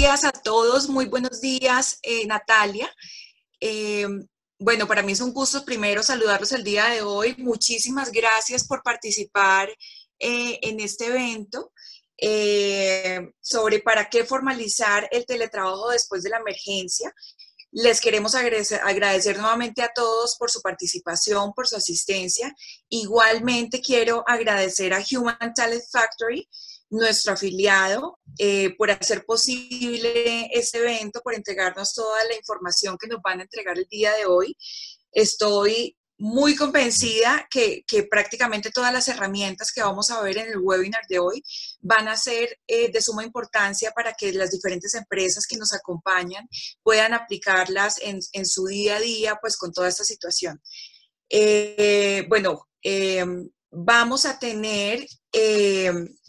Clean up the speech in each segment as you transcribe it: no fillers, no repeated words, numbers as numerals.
días a todos, muy buenos días, Natalia. Eh, bueno, para mí es un gusto primero saludarlos el día de hoy. Muchísimas gracias por participar en este evento sobre para qué formalizar el teletrabajo después de la emergencia. Les queremos agradecer nuevamente a todos por su participación, por su asistencia. Igualmente quiero agradecer a Human Talent Factory, nuestro afiliado, por hacer posible este evento, por entregarnos toda la información que nos van a entregar el día de hoy. Estoy muy convencida que prácticamente todas las herramientas que vamos a ver en el webinar de hoy van a ser de suma importancia para que las diferentes empresas que nos acompañan puedan aplicarlas en su día a día, pues con toda esta situación. Vamos a tener,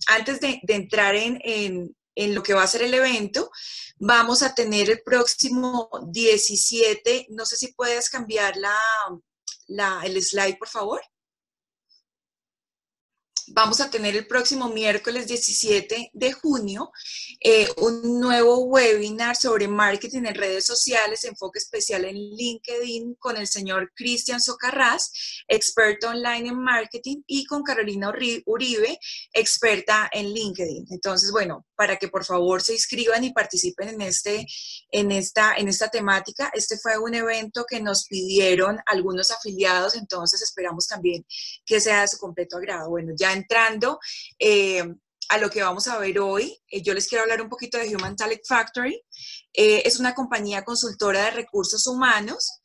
antes de entrar en lo que va a ser el evento, vamos a tener el próximo 17, no sé si puedes cambiar el slide, por favor. Vamos a tener el próximo miércoles 17 de junio un nuevo webinar sobre marketing en redes sociales, enfoque especial en LinkedIn con el señor Cristian Socarrás, experto online en marketing, y con Carolina Uribe, experta en LinkedIn. Entonces, bueno, para que por favor se inscriban y participen en esta temática. Este fue un evento que nos pidieron algunos afiliados, entonces esperamos también que sea de su completo agrado. Bueno, ya entrando a lo que vamos a ver hoy, yo les quiero hablar un poquito de Human Talent Factory. Es una compañía consultora de recursos humanos.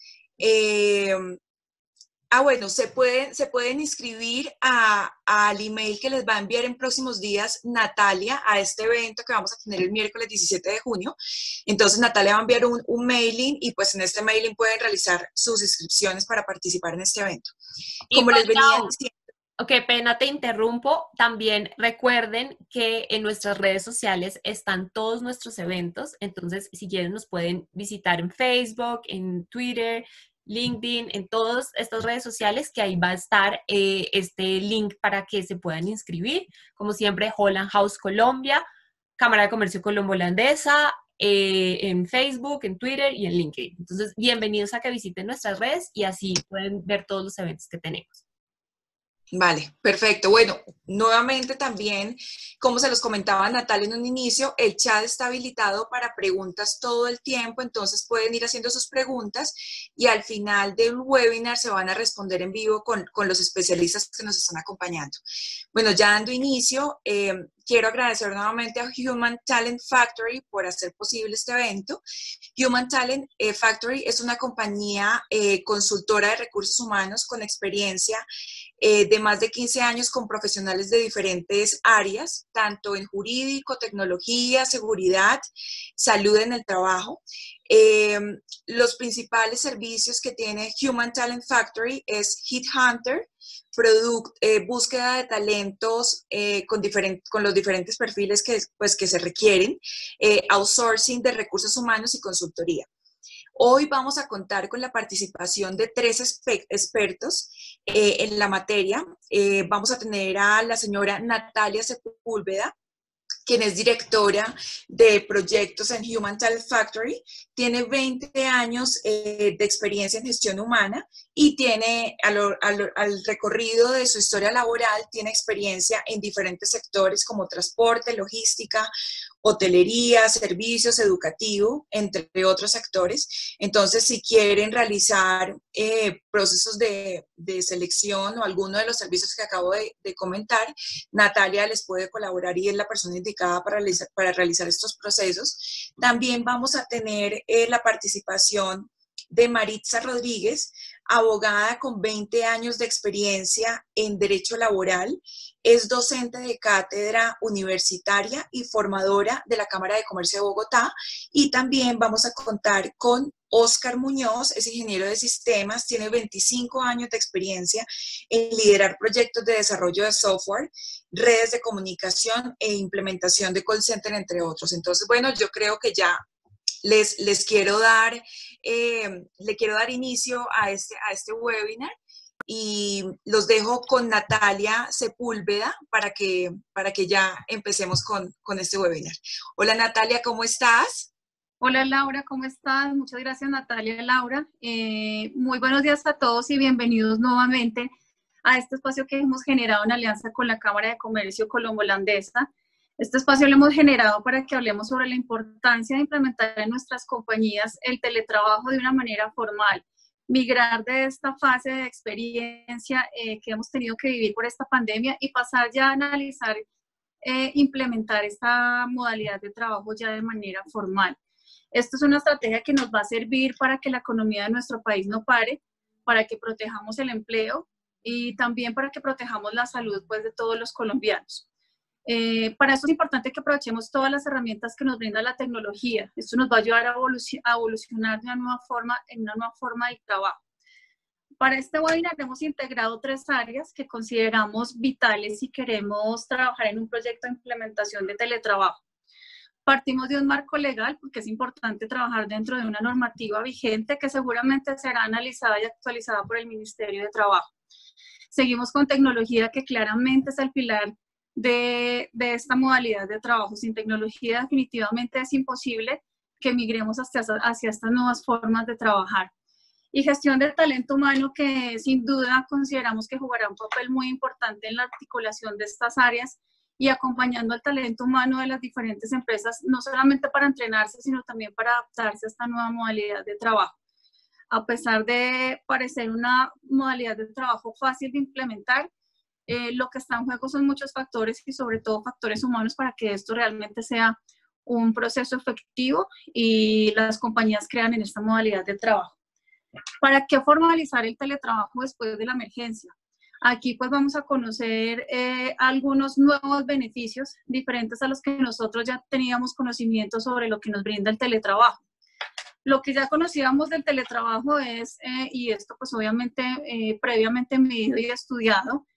Bueno, se pueden inscribir al email que les va a enviar en próximos días Natalia a este evento que vamos a tener el miércoles 17 de junio. Entonces Natalia va a enviar un mailing y pues en este mailing pueden realizar sus inscripciones para participar en este evento. Como Igual, les venía Lau, diciendo, qué pena te interrumpo. También recuerden que en nuestras redes sociales están todos nuestros eventos. Entonces, si quieren, nos pueden visitar en Facebook, en Twitter, LinkedIn, en todas estas redes sociales, que ahí va a estar este link para que se puedan inscribir. Como siempre, Holland House Colombia, Cámara de Comercio Colombo-Holandesa, en Facebook, en Twitter y en LinkedIn. Entonces, bienvenidos a que visiten nuestras redes y así pueden ver todos los eventos que tenemos. vale, perfecto. Bueno, nuevamente también, como se los comentaba Natalia en un inicio, el chat está habilitado para preguntas todo el tiempo, entonces pueden ir haciendo sus preguntas y al final del webinar se van a responder en vivo con los especialistas que nos están acompañando. Bueno, ya dando inicio, quiero agradecer nuevamente a Human Talent Factory por hacer posible este evento. Human Talent Factory es una compañía consultora de recursos humanos con experiencia de más de 15 años con profesionales de diferentes áreas, tanto en jurídico, tecnología, seguridad, salud en el trabajo. Los principales servicios que tiene Human Talent Factory es Headhunter, búsqueda de talentos con los diferentes perfiles que se requieren, outsourcing de recursos humanos y consultoría. Hoy vamos a contar con la participación de 3 expertos en la materia. Vamos a tener a la señora Natalia Sepúlveda, quien es directora de proyectos en Human Talent Factory, tiene 20 años de experiencia en gestión humana y tiene, al recorrido de su historia laboral, tiene experiencia en diferentes sectores como transporte, logística, hotelería, servicios, educativo, entre otros sectores. Entonces, si quieren realizar procesos de selección o alguno de los servicios que acabo de comentar, Natalia les puede colaborar y es la persona indicada para realizar estos procesos. También vamos a tener la participación de Maritza Rodríguez, abogada con 20 años de experiencia en derecho laboral, es docente de cátedra universitaria y formadora de la Cámara de Comercio de Bogotá, y también vamos a contar con Oscar Muñoz, es ingeniero de sistemas, tiene 25 años de experiencia en liderar proyectos de desarrollo de software, redes de comunicación e implementación de call center, entre otros. Entonces, bueno, yo creo que ya les quiero dar, le quiero dar inicio a este webinar y los dejo con Natalia Sepúlveda para que ya empecemos con este webinar. Hola Natalia, ¿cómo estás? Hola Laura, ¿cómo estás? Muchas gracias Natalia y Laura. Muy buenos días a todos y bienvenidos nuevamente a este espacio que hemos generado en alianza con la Cámara de Comercio Colombo-Holandesa. Este espacio lo hemos generado para que hablemos sobre la importancia de implementar en nuestras compañías el teletrabajo de una manera formal, migrar de esta fase de experiencia que hemos tenido que vivir por esta pandemia y pasar ya a analizar, implementar esta modalidad de trabajo ya de manera formal. Esto es una estrategia que nos va a servir para que la economía de nuestro país no pare, para que protejamos el empleo y también para que protejamos la salud pues, de todos los colombianos. Para eso es importante que aprovechemos todas las herramientas que nos brinda la tecnología. Esto nos va a ayudar a evolucionar de una nueva forma, en una nueva forma de trabajo. Para este webinar hemos integrado 3 áreas que consideramos vitales si queremos trabajar en un proyecto de implementación de teletrabajo. Partimos de un marco legal, porque es importante trabajar dentro de una normativa vigente que seguramente será analizada y actualizada por el Ministerio de Trabajo. Seguimos con tecnología, que claramente es el pilar de esta modalidad de trabajo. Sin tecnología definitivamente es imposible que migremos hacia estas nuevas formas de trabajar. Y gestión del talento humano, que sin duda consideramos que jugará un papel muy importante en la articulación de estas áreas y acompañando al talento humano de las diferentes empresas, no solamente para entrenarse, sino también para adaptarse a esta nueva modalidad de trabajo. A pesar de parecer una modalidad de trabajo fácil de implementar, lo que está en juego son muchos factores y sobre todo factores humanos para que esto realmente sea un proceso efectivo y las compañías crean en esta modalidad de trabajo. ¿Para qué formalizar el teletrabajo después de la emergencia? Aquí pues vamos a conocer algunos nuevos beneficios diferentes a los que nosotros ya teníamos conocimiento sobre lo que nos brinda el teletrabajo. Lo que ya conocíamos del teletrabajo es, y esto pues obviamente previamente medido y estudiado,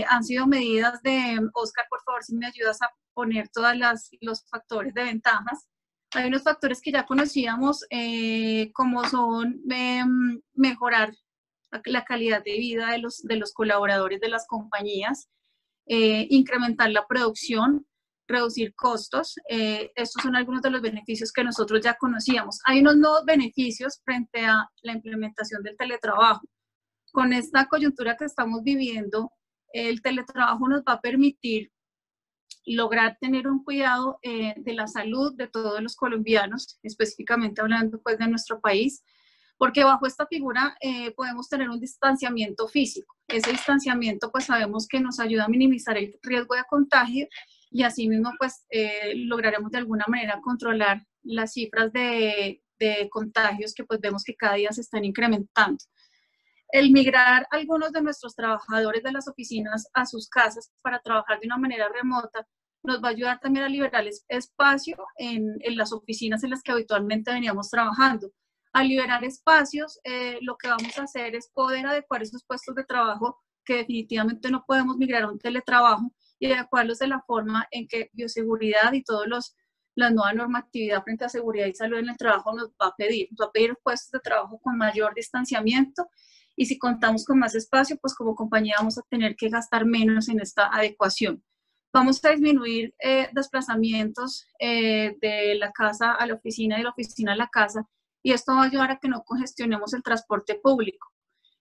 han sido medidas de, Oscar, por favor, si me ayudas a poner todos los factores de ventajas. Hay unos factores que ya conocíamos, como son mejorar la calidad de vida de los colaboradores de las compañías, incrementar la producción, reducir costos. Estos son algunos de los beneficios que nosotros ya conocíamos. Hay unos nuevos beneficios frente a la implementación del teletrabajo. Con esta coyuntura que estamos viviendo, el teletrabajo nos va a permitir lograr tener un cuidado de la salud de todos los colombianos, específicamente hablando pues de nuestro país, porque bajo esta figura podemos tener un distanciamiento físico. Ese distanciamiento pues sabemos que nos ayuda a minimizar el riesgo de contagio y asimismo pues lograremos de alguna manera controlar las cifras de contagios que pues vemos que cada día se están incrementando. El migrar a algunos de nuestros trabajadores de las oficinas a sus casas para trabajar de una manera remota nos va a ayudar también a liberar espacio en las oficinas en las que habitualmente veníamos trabajando. Al liberar espacios, lo que vamos a hacer es poder adecuar esos puestos de trabajo que definitivamente no podemos migrar a un teletrabajo y adecuarlos de la forma en que bioseguridad y todos la nueva normatividad frente a seguridad y salud en el trabajo nos va a pedir. Nos va a pedir puestos de trabajo con mayor distanciamiento y si contamos con más espacio, pues como compañía vamos a tener que gastar menos en esta adecuación. Vamos a disminuir desplazamientos de la casa a la oficina y de la oficina a la casa y esto va a ayudar a que no congestionemos el transporte público.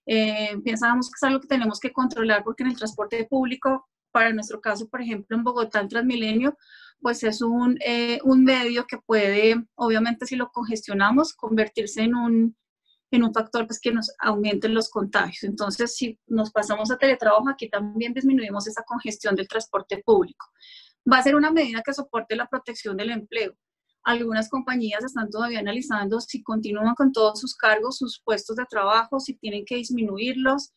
Pensábamos que es algo que tenemos que controlar porque en el transporte público, para nuestro caso, por ejemplo, en Bogotá, el Transmilenio, pues es un medio que puede, obviamente si lo congestionamos, convertirse en un factor pues, que nos aumente los contagios. Entonces, si nos pasamos a teletrabajo, aquí también disminuimos esa congestión del transporte público. Va a ser una medida que soporte la protección del empleo. Algunas compañías están todavía analizando si continúan con todos sus cargos, sus puestos de trabajo, si tienen que disminuirlos,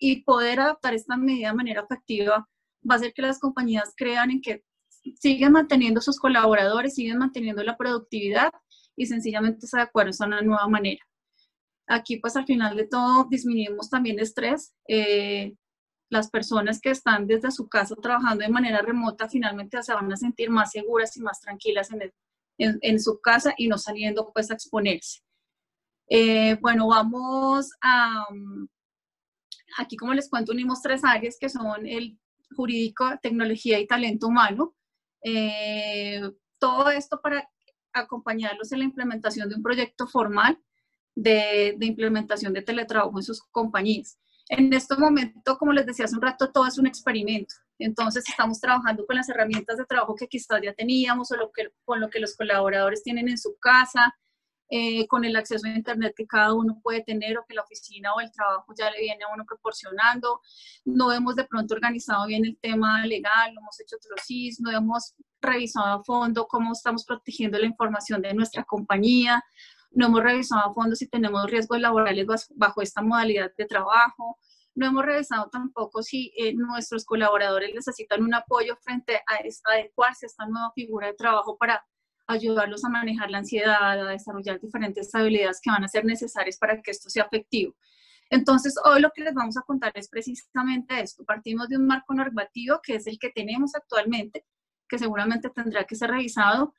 y poder adaptar esta medida de manera efectiva va a hacer que las compañías crean en que siguen manteniendo sus colaboradores, siguen manteniendo la productividad y sencillamente se adecuaron a una nueva manera. Aquí pues al final de todo disminuimos también estrés. Las personas que están desde su casa trabajando de manera remota finalmente se van a sentir más seguras y más tranquilas en su casa y no saliendo pues a exponerse. Bueno, vamos a, aquí como les cuento, unimos 3 áreas que son el jurídico, tecnología y talento humano. Todo esto para acompañarlos en la implementación de un proyecto formal de implementación de teletrabajo en sus compañías. En este momento, como les decía hace un rato, todo es un experimento. Entonces, estamos trabajando con las herramientas de trabajo que quizás ya teníamos o con lo que los colaboradores tienen en su casa, con el acceso a Internet que cada uno puede tener o que la oficina o el trabajo ya le viene a uno proporcionando. No hemos de pronto organizado bien el tema legal, no hemos hecho otro CIS, no hemos revisado a fondo cómo estamos protegiendo la información de nuestra compañía, no hemos revisado a fondo si tenemos riesgos laborales bajo esta modalidad de trabajo, no hemos revisado tampoco si nuestros colaboradores necesitan un apoyo frente a adecuarse a esta nueva figura de trabajo para ayudarlos a manejar la ansiedad, a desarrollar diferentes habilidades que van a ser necesarias para que esto sea efectivo. Entonces, hoy lo que les vamos a contar es precisamente esto. Partimos de un marco normativo que es el que tenemos actualmente, que seguramente tendrá que ser revisado.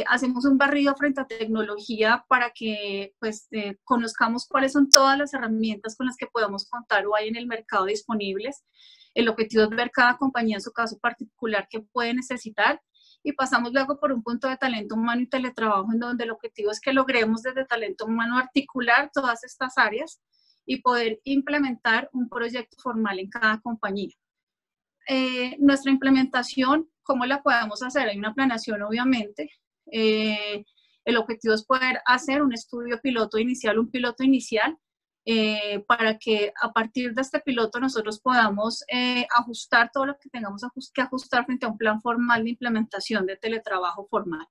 Hacemos un barrido frente a tecnología para que pues, conozcamos cuáles son todas las herramientas con las que podemos contar o hay en el mercado disponibles. El objetivo es ver cada compañía en su caso particular que puede necesitar y pasamos luego por un punto de talento humano y teletrabajo en donde el objetivo es que logremos desde talento humano articular todas estas áreas y poder implementar un proyecto formal en cada compañía. Nuestra implementación, ¿cómo la podemos hacer? Hay una planeación, obviamente. El objetivo es poder hacer un estudio piloto inicial, un piloto inicial, para que a partir de este piloto nosotros podamos ajustar todo lo que tengamos que ajustar frente a un plan formal de implementación de teletrabajo formal.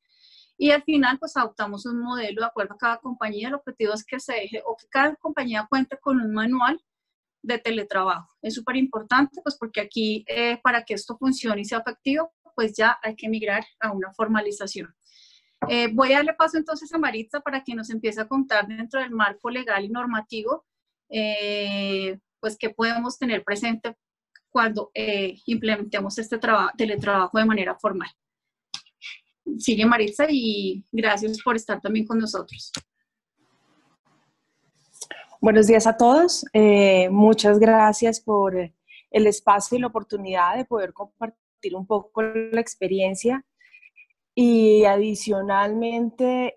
Y al final, pues adoptamos un modelo de acuerdo a cada compañía. El objetivo es que se deje o que cada compañía cuente con un manual de teletrabajo. Es súper importante, pues porque aquí, para que esto funcione y sea efectivo, pues ya hay que migrar a una formalización. Voy a darle paso entonces a Maritza para que nos empiece a contar dentro del marco legal y normativo, pues qué podemos tener presente cuando implementemos este teletrabajo de manera formal. Sigue Maritza y gracias por estar también con nosotros. Buenos días a todos. Muchas gracias por el espacio y la oportunidad de poder compartir un poco la experiencia y adicionalmente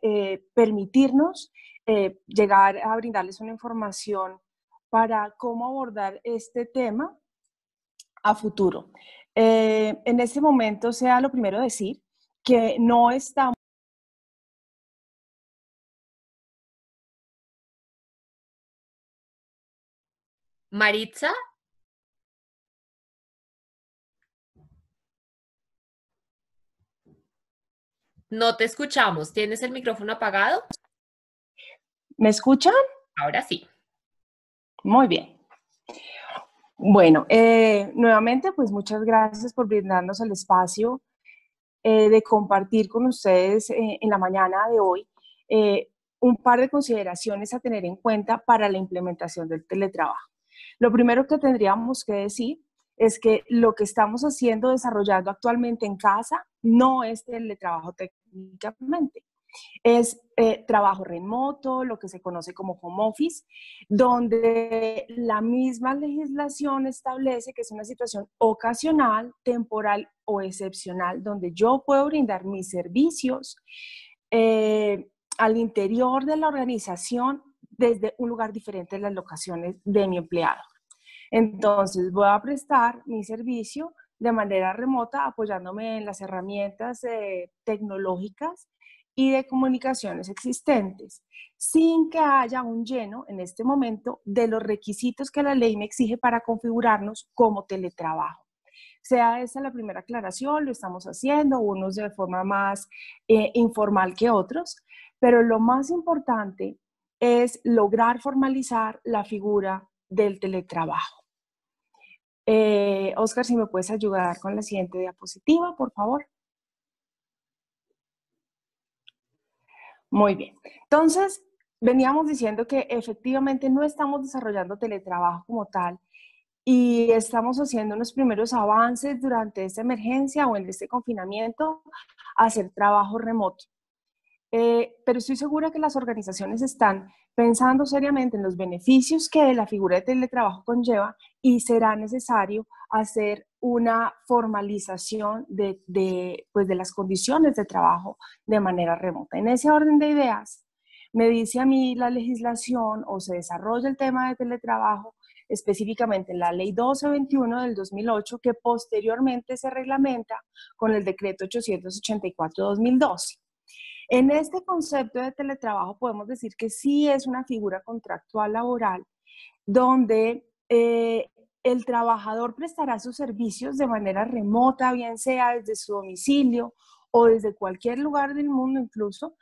permitirnos llegar a brindarles una información para cómo abordar este tema a futuro. En este momento, sea lo primero decir que no estamos Maritza. No te escuchamos. ¿Tienes el micrófono apagado? ¿Me escuchan? Ahora sí. Muy bien. Bueno, nuevamente, pues muchas gracias por brindarnos el espacio de compartir con ustedes en la mañana de hoy un par de consideraciones a tener en cuenta para la implementación del teletrabajo. Lo primero que tendríamos que decir es que lo que estamos haciendo, desarrollando actualmente en casa, no es teletrabajo técnicamente. Es trabajo remoto, lo que se conoce como home office, donde la misma legislación establece que es una situación ocasional, temporal o excepcional, donde yo puedo brindar mis servicios al interior de la organización desde un lugar diferente de las locaciones de mi empleado. Entonces, voy a prestar mi servicio de manera remota apoyándome en las herramientas tecnológicas y de comunicaciones existentes, sin que haya un lleno en este momento de los requisitos que la ley me exige para configurarnos como teletrabajo. Sea esa la primera aclaración, lo estamos haciendo, unos de forma más informal que otros, pero lo más importante es lograr formalizar la figura del teletrabajo. Oscar, si me puedes ayudar con la siguiente diapositiva, por favor. Muy bien. Entonces, veníamos diciendo que efectivamente no estamos desarrollando teletrabajo como tal y estamos haciendo unos primeros avances durante esta emergencia o en este confinamiento a hacer trabajo remoto. pero estoy segura que las organizaciones están pensando seriamente en los beneficios que la figura de teletrabajo conlleva y será necesario hacer una formalización pues de las condiciones de trabajo de manera remota. En ese orden de ideas, me dice a mí la legislación o se desarrolla el tema de teletrabajo específicamente en la Ley 1221 del 2008, que posteriormente se reglamenta con el Decreto 884-2012. En este concepto de teletrabajo podemos decir que sí es una figura contractual laboral donde el trabajador prestará sus servicios de manera remota, bien sea desde su domicilio o desde cualquier lugar del mundo incluso,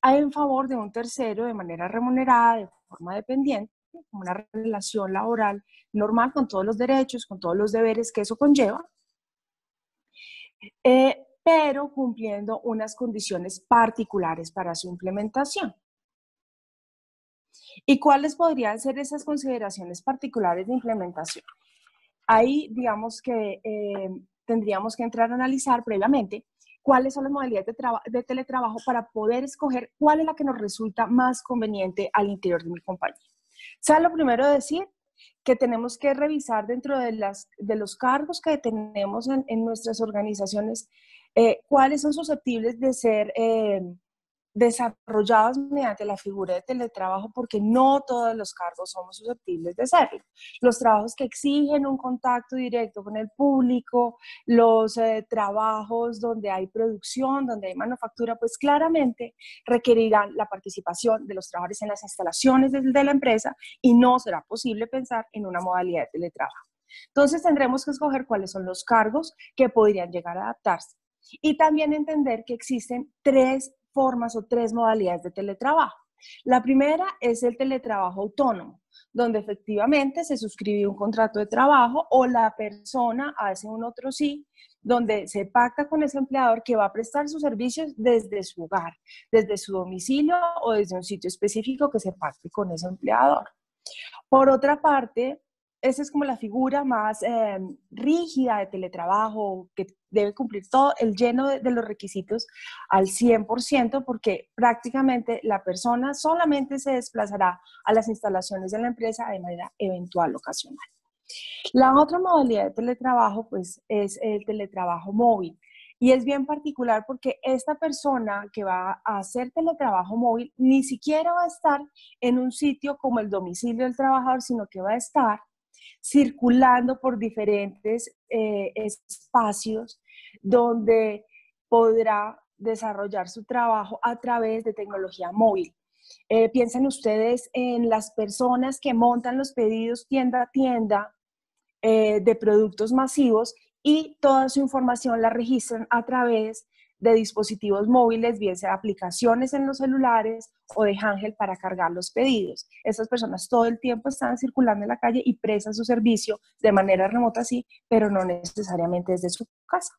en favor de un tercero de manera remunerada, de forma dependiente, como una relación laboral normal con todos los derechos, con todos los deberes que eso conlleva, pero cumpliendo unas condiciones particulares para su implementación. ¿Y cuáles podrían ser esas consideraciones particulares de implementación? Ahí, digamos que tendríamos que entrar a analizar previamente cuáles son las modalidades de teletrabajo para poder escoger cuál es la que nos resulta más conveniente al interior de mi compañía. ¿Sabe lo primero de decir? Que tenemos que revisar dentro de los cargos que tenemos en nuestras organizaciones, cuáles son susceptibles de ser desarrolladas mediante la figura de teletrabajo, porque no todos los cargos somos susceptibles de serlo. Los trabajos que exigen un contacto directo con el público, los trabajos donde hay producción, donde hay manufactura, pues claramente requerirán la participación de los trabajadores en las instalaciones de la empresa y no será posible pensar en una modalidad de teletrabajo. Entonces tendremos que escoger cuáles son los cargos que podrían llegar a adaptarse. Y también entender que existen tres formas o tres modalidades de teletrabajo. La primera es el teletrabajo autónomo, donde efectivamente se suscribe un contrato de trabajo o la persona hace un otro sí, donde se pacta con ese empleador que va a prestar sus servicios desde su hogar, desde su domicilio o desde un sitio específico que se pacte con ese empleador. Por otra parte, esa es como la figura más rígida de teletrabajo, que debe cumplir todo el lleno de los requisitos al 100%, porque prácticamente la persona solamente se desplazará a las instalaciones de la empresa de manera eventual, ocasional. La otra modalidad de teletrabajo, pues, es el teletrabajo móvil. Y es bien particular porque esta persona que va a hacer teletrabajo móvil ni siquiera va a estar en un sitio como el domicilio del trabajador, sino que va a estar circulando por diferentes espacios donde podrá desarrollar su trabajo a través de tecnología móvil. Piensen ustedes en las personas que montan los pedidos tienda a tienda de productos masivos y toda su información la registran a través de dispositivos móviles, bien sea aplicaciones en los celulares o de Ángel para cargar los pedidos. Estas personas todo el tiempo están circulando en la calle y prestan su servicio de manera remota, sí, pero no necesariamente desde su casa.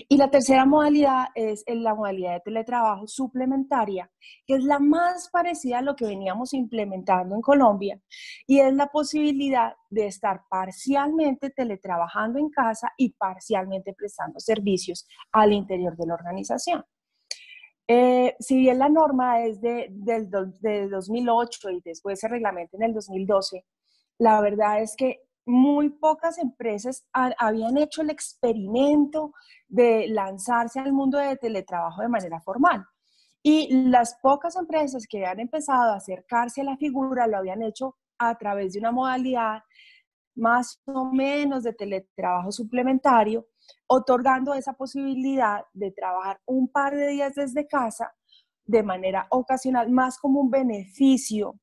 Y la tercera modalidad es la modalidad de teletrabajo suplementaria, que es la más parecida a lo que veníamos implementando en Colombia, y es la posibilidad de estar parcialmente teletrabajando en casa y parcialmente prestando servicios al interior de la organización. Si bien la norma es de 2008 y después se reglamenta en el 2012, la verdad es que muy pocas empresas habían hecho el experimento de lanzarse al mundo de teletrabajo de manera formal. Y las pocas empresas que habían empezado a acercarse a la figura lo habían hecho a través de una modalidad más o menos de teletrabajo suplementario, otorgando esa posibilidad de trabajar un par de días desde casa de manera ocasional, más como un beneficio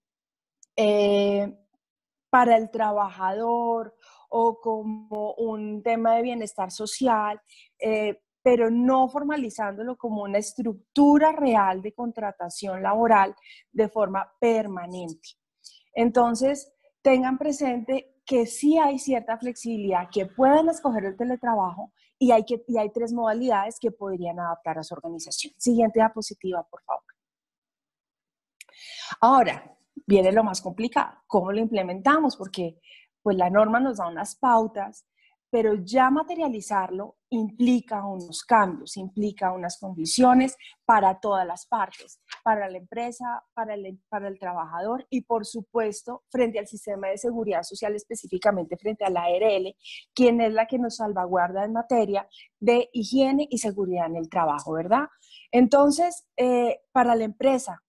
para el trabajador o como un tema de bienestar social, pero no formalizándolo como una estructura real de contratación laboral de forma permanente. Entonces, tengan presente que sí hay cierta flexibilidad, que pueden escoger el teletrabajo y hay tres modalidades que podrían adaptar a su organización. Siguiente diapositiva, por favor. Ahora, viene lo más complicado, ¿cómo lo implementamos? Porque pues la norma nos da unas pautas, pero ya materializarlo implica unos cambios, implica unas condiciones para todas las partes, para la empresa, para el trabajador y, por supuesto, frente al sistema de seguridad social, específicamente frente a la ARL, quien es la que nos salvaguarda en materia de higiene y seguridad en el trabajo, ¿verdad? Entonces, para la empresa,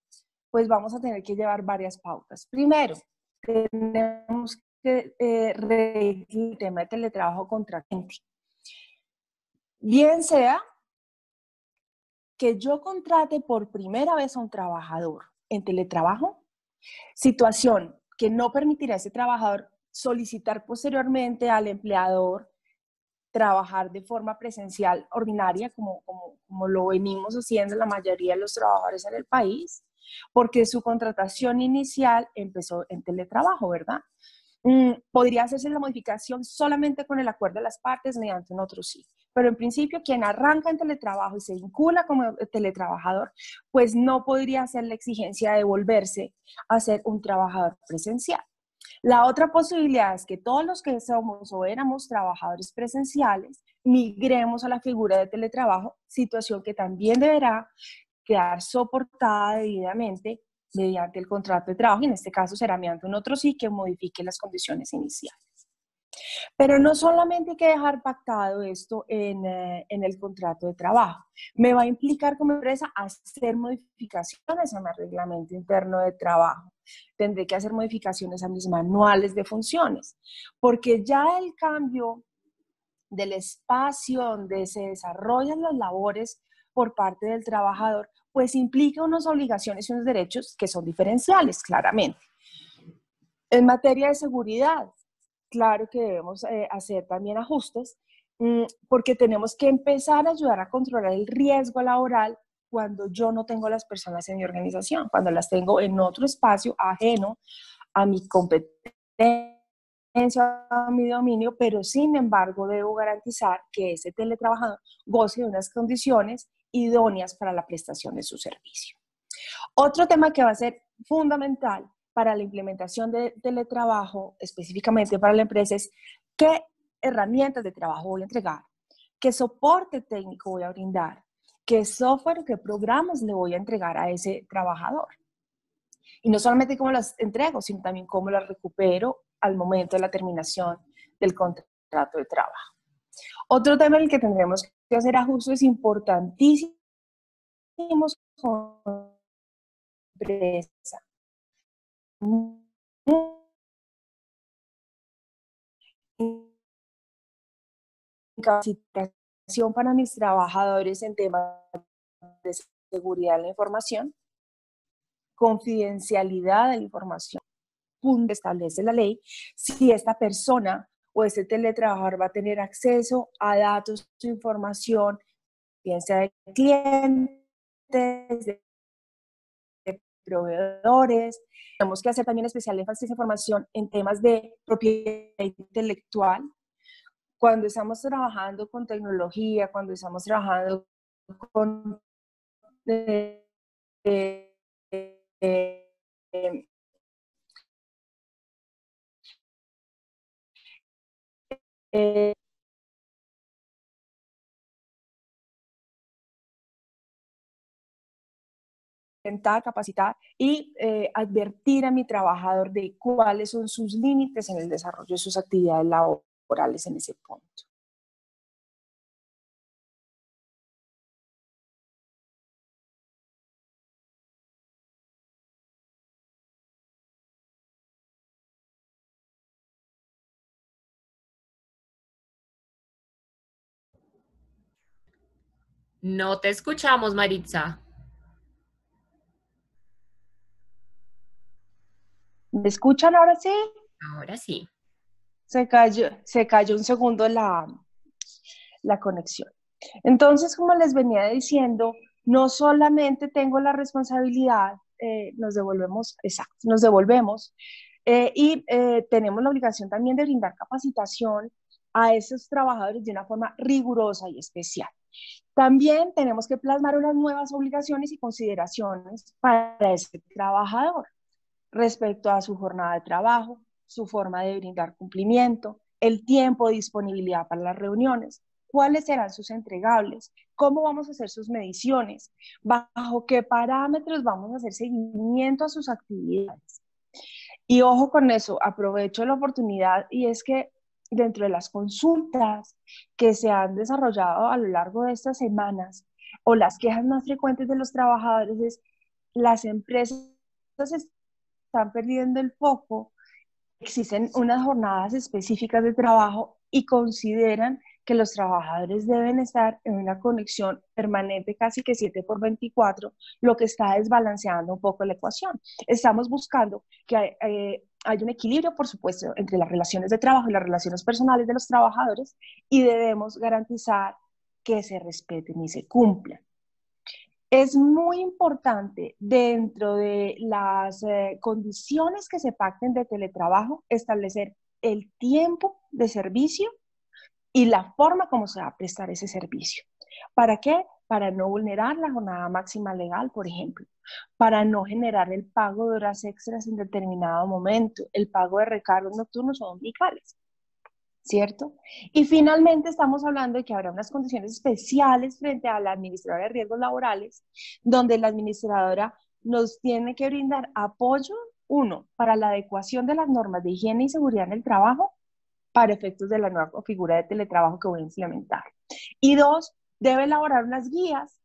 pues vamos a tener que llevar varias pautas. Primero, tenemos que regir el tema de teletrabajo contratante. Bien sea que yo contrate por primera vez a un trabajador en teletrabajo, situación que no permitirá a ese trabajador solicitar posteriormente al empleador trabajar de forma presencial ordinaria, como lo venimos haciendo la mayoría de los trabajadores en el país, porque su contratación inicial empezó en teletrabajo, ¿verdad? Podría hacerse la modificación solamente con el acuerdo de las partes mediante un otro sí. Pero en principio, quien arranca en teletrabajo y se vincula como teletrabajador, pues no podría hacer la exigencia de volverse a ser un trabajador presencial. La otra posibilidad es que todos los que somos o éramos trabajadores presenciales migremos a la figura de teletrabajo, situación que también deberá quedar soportada debidamente mediante el contrato de trabajo, y en este caso será mediante un otro sí que modifique las condiciones iniciales. Pero no solamente hay que dejar pactado esto en el contrato de trabajo, me va a implicar como empresa hacer modificaciones a mi reglamento interno de trabajo. Tendré que hacer modificaciones a mis manuales de funciones, porque ya el cambio del espacio donde se desarrollan las labores por parte del trabajador, pues implica unas obligaciones y unos derechos que son diferenciales, claramente. En materia de seguridad, claro que debemos hacer también ajustes, porque tenemos que empezar a ayudar a controlar el riesgo laboral cuando yo no tengo las personas en mi organización, cuando las tengo en otro espacio ajeno a mi competencia, a mi dominio, pero sin embargo debo garantizar que ese teletrabajador goce de unas condiciones idóneas para la prestación de su servicio. Otro tema que va a ser fundamental para la implementación de teletrabajo, específicamente para la empresa, es qué herramientas de trabajo voy a entregar, qué soporte técnico voy a brindar, qué software o qué programas le voy a entregar a ese trabajador. Y no solamente cómo las entrego, sino también cómo las recupero al momento de la terminación del contrato de trabajo. Otro tema en el que tendremos que hacer ajustes importantísimos con empresa. Capacitación para mis trabajadores en temas de seguridad de la información, confidencialidad de la información. Establece la ley si esta persona o este teletrabajador va a tener acceso a datos, información, bien sea de clientes, de proveedores. Tenemos que hacer también especial énfasis en información en temas de propiedad intelectual. Cuando estamos trabajando con tecnología, cuando estamos trabajando con intentar capacitar y advertir a mi trabajador de cuáles son sus límites en el desarrollo de sus actividades laborales en ese punto. No te escuchamos, Maritza. ¿Me escuchan ahora sí? Ahora sí. Se cayó un segundo la conexión. Entonces, como les venía diciendo, no solamente tengo la responsabilidad, nos devolvemos y tenemos la obligación también de brindar capacitación a esos trabajadores de una forma rigurosa y especial. También tenemos que plasmar unas nuevas obligaciones y consideraciones para ese trabajador respecto a su jornada de trabajo, su forma de brindar cumplimiento, el tiempo de disponibilidad para las reuniones, cuáles serán sus entregables, cómo vamos a hacer sus mediciones, bajo qué parámetros vamos a hacer seguimiento a sus actividades. Y ojo con eso, aprovecho la oportunidad y es que dentro de las consultas que se han desarrollado a lo largo de estas semanas o las quejas más frecuentes de los trabajadores es las empresas están perdiendo el foco, existen unas jornadas específicas de trabajo y consideran que los trabajadores deben estar en una conexión permanente casi que 7x24, lo que está desbalanceando un poco la ecuación. Estamos buscando que hay un equilibrio, por supuesto, entre las relaciones de trabajo y las relaciones personales de los trabajadores y debemos garantizar que se respeten y se cumplan. Es muy importante dentro de las condiciones que se pacten de teletrabajo establecer el tiempo de servicio y la forma como se va a prestar ese servicio. ¿Para qué? Para no vulnerar la jornada máxima legal, por ejemplo, para no generar el pago de horas extras en determinado momento, el pago de recargos nocturnos o dominicales, ¿cierto? Y finalmente estamos hablando de que habrá unas condiciones especiales frente a la administradora de riesgos laborales, donde la administradora nos tiene que brindar apoyo, uno, para la adecuación de las normas de higiene y seguridad en el trabajo, para efectos de la nueva figura de teletrabajo que voy a implementar. Y dos, debe elaborar unas guías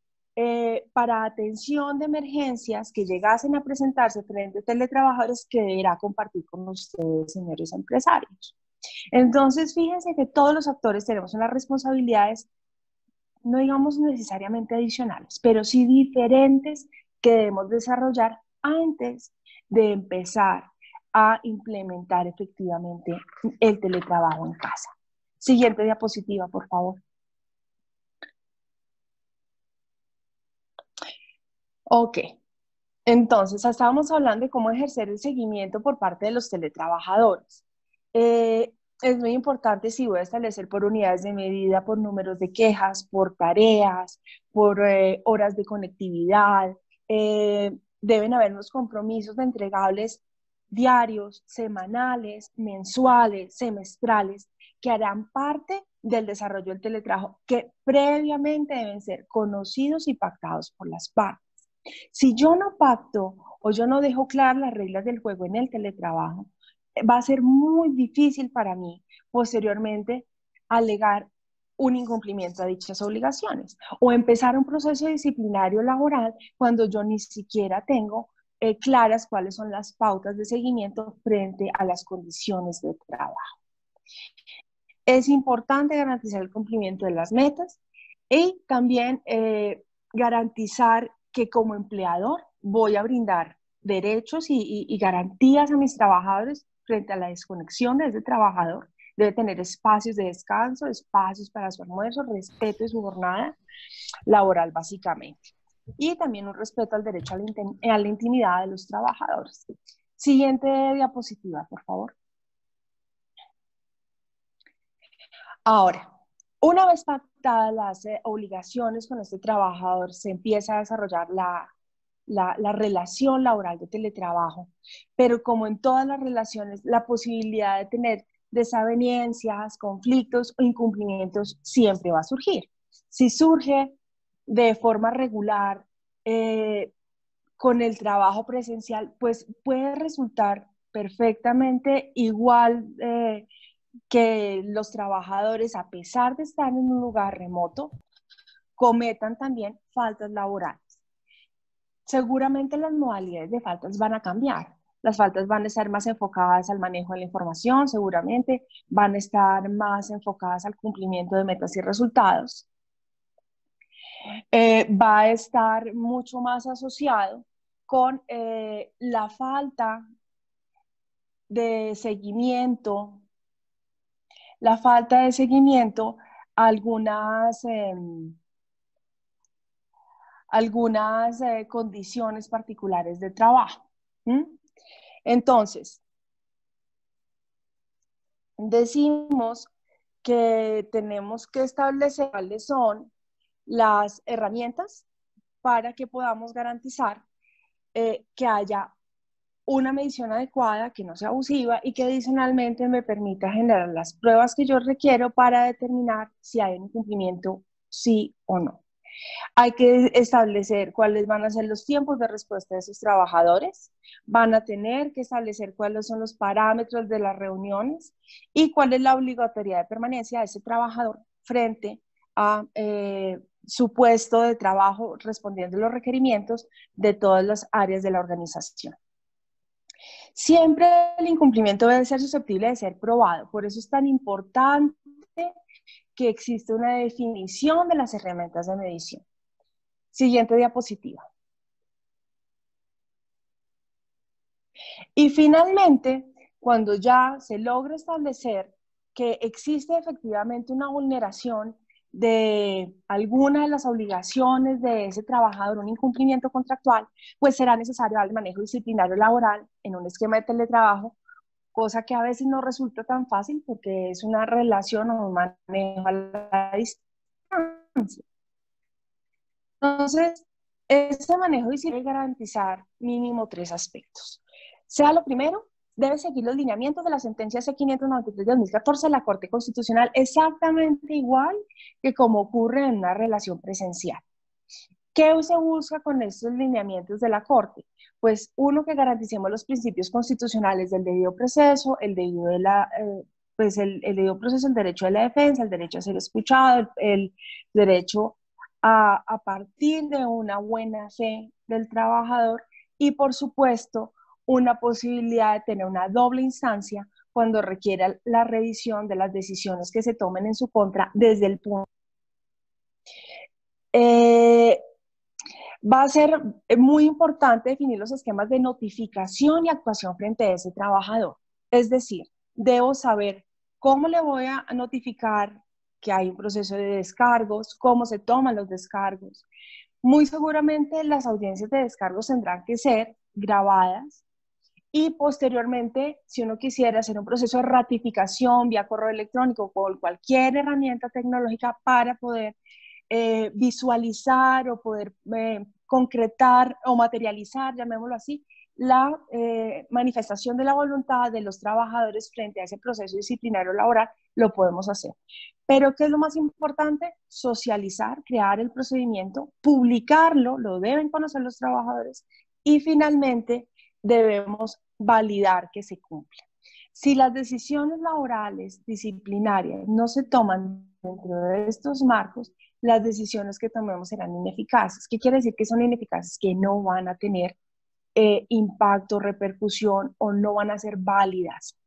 para atención de emergencias que llegasen a presentarse frente a teletrabajadores que deberá compartir con ustedes, señores empresarios. Entonces, fíjense que todos los actores tenemos unas responsabilidades, no digamos necesariamente adicionales, pero sí diferentes que debemos desarrollar antes de empezar a implementar efectivamente el teletrabajo en casa. Siguiente diapositiva, por favor. Ok, entonces estábamos hablando de cómo ejercer el seguimiento por parte de los teletrabajadores. Es muy importante si voy a establecer por unidades de medida, por números de quejas, por tareas, por horas de conectividad. Deben haber unos compromisos de entregables diarios, semanales, mensuales, semestrales, que harán parte del desarrollo del teletrabajo, que previamente deben ser conocidos y pactados por las partes. Si yo no pacto o yo no dejo claras las reglas del juego en el teletrabajo, va a ser muy difícil para mí posteriormente alegar un incumplimiento a dichas obligaciones o empezar un proceso disciplinario laboral cuando yo ni siquiera tengo claras cuáles son las pautas de seguimiento frente a las condiciones de trabajo. Es importante garantizar el cumplimiento de las metas y también garantizar que como empleador voy a brindar derechos y garantías a mis trabajadores frente a la desconexión de ese trabajador. Debe tener espacios de descanso, espacios para su almuerzo, respeto de su jornada laboral básicamente. Y también un respeto al derecho a la intimidad de los trabajadores. Siguiente diapositiva, por favor. Ahora, una vez pactadas las obligaciones con este trabajador, se empieza a desarrollar la relación laboral de teletrabajo, pero como en todas las relaciones, la posibilidad de tener desavenencias, conflictos o incumplimientos siempre va a surgir. Si surge de forma regular con el trabajo presencial, pues puede resultar perfectamente igual que los trabajadores, a pesar de estar en un lugar remoto, cometan también faltas laborales. Seguramente las modalidades de faltas van a cambiar. Las faltas van a estar más enfocadas al manejo de la información, seguramente van a estar más enfocadas al cumplimiento de metas y resultados. Va a estar mucho más asociado con la falta de seguimiento, a algunas condiciones particulares de trabajo. Entonces, decimos que tenemos que establecer cuáles son las herramientas para que podamos garantizar que haya una medición adecuada, que no sea abusiva y que adicionalmente me permita generar las pruebas que yo requiero para determinar si hay un incumplimiento, sí o no. Hay que establecer cuáles van a ser los tiempos de respuesta de esos trabajadores, van a tener que establecer cuáles son los parámetros de las reuniones y cuál es la obligatoriedad de permanencia de ese trabajador frente a su puesto de trabajo respondiendo a los requerimientos de todas las áreas de la organización. Siempre el incumplimiento debe ser susceptible de ser probado, por eso es tan importante que existe una definición de las herramientas de medición. Siguiente diapositiva. Y finalmente, cuando ya se logra establecer que existe efectivamente una vulneración de alguna de las obligaciones de ese trabajador, un incumplimiento contractual, pues será necesario el manejo disciplinario laboral en un esquema de teletrabajo, cosa que a veces no resulta tan fácil porque es una relación o un manejo a la distancia. Entonces, ese manejo disciplinario debe garantizar mínimo 3 aspectos. Sea lo primero, debe seguir los lineamientos de la sentencia C593 de 2014 de la Corte Constitucional, exactamente igual que como ocurre en una relación presencial. ¿Qué se busca con estos lineamientos de la Corte? Pues uno, que garanticemos los principios constitucionales del debido proceso, el debido proceso, el derecho de la defensa, el derecho a ser escuchado, el derecho a partir de una buena fe del trabajador y, por supuesto, una posibilidad de tener una doble instancia cuando requiera la revisión de las decisiones que se tomen en su contra desde el punto. Va a ser muy importante definir los esquemas de notificación y actuación frente a ese trabajador. Es decir, debo saber cómo le voy a notificar que hay un proceso de descargos, cómo se toman los descargos. Muy seguramente las audiencias de descargos tendrán que ser grabadas y posteriormente, si uno quisiera hacer un proceso de ratificación vía correo electrónico o cualquier herramienta tecnológica para poder visualizar o poder concretar o materializar, llamémoslo así, la manifestación de la voluntad de los trabajadores frente a ese proceso disciplinario laboral, lo podemos hacer. Pero ¿qué es lo más importante? Socializar, crear el procedimiento, publicarlo, lo deben conocer los trabajadores y finalmente debemos validar que se cumple. Si las decisiones laborales disciplinarias no se toman dentro de estos marcos, las decisiones que tomemos serán ineficaces. ¿Qué quiere decir que son ineficaces? Que no van a tener impacto, repercusión o no van a ser válidas.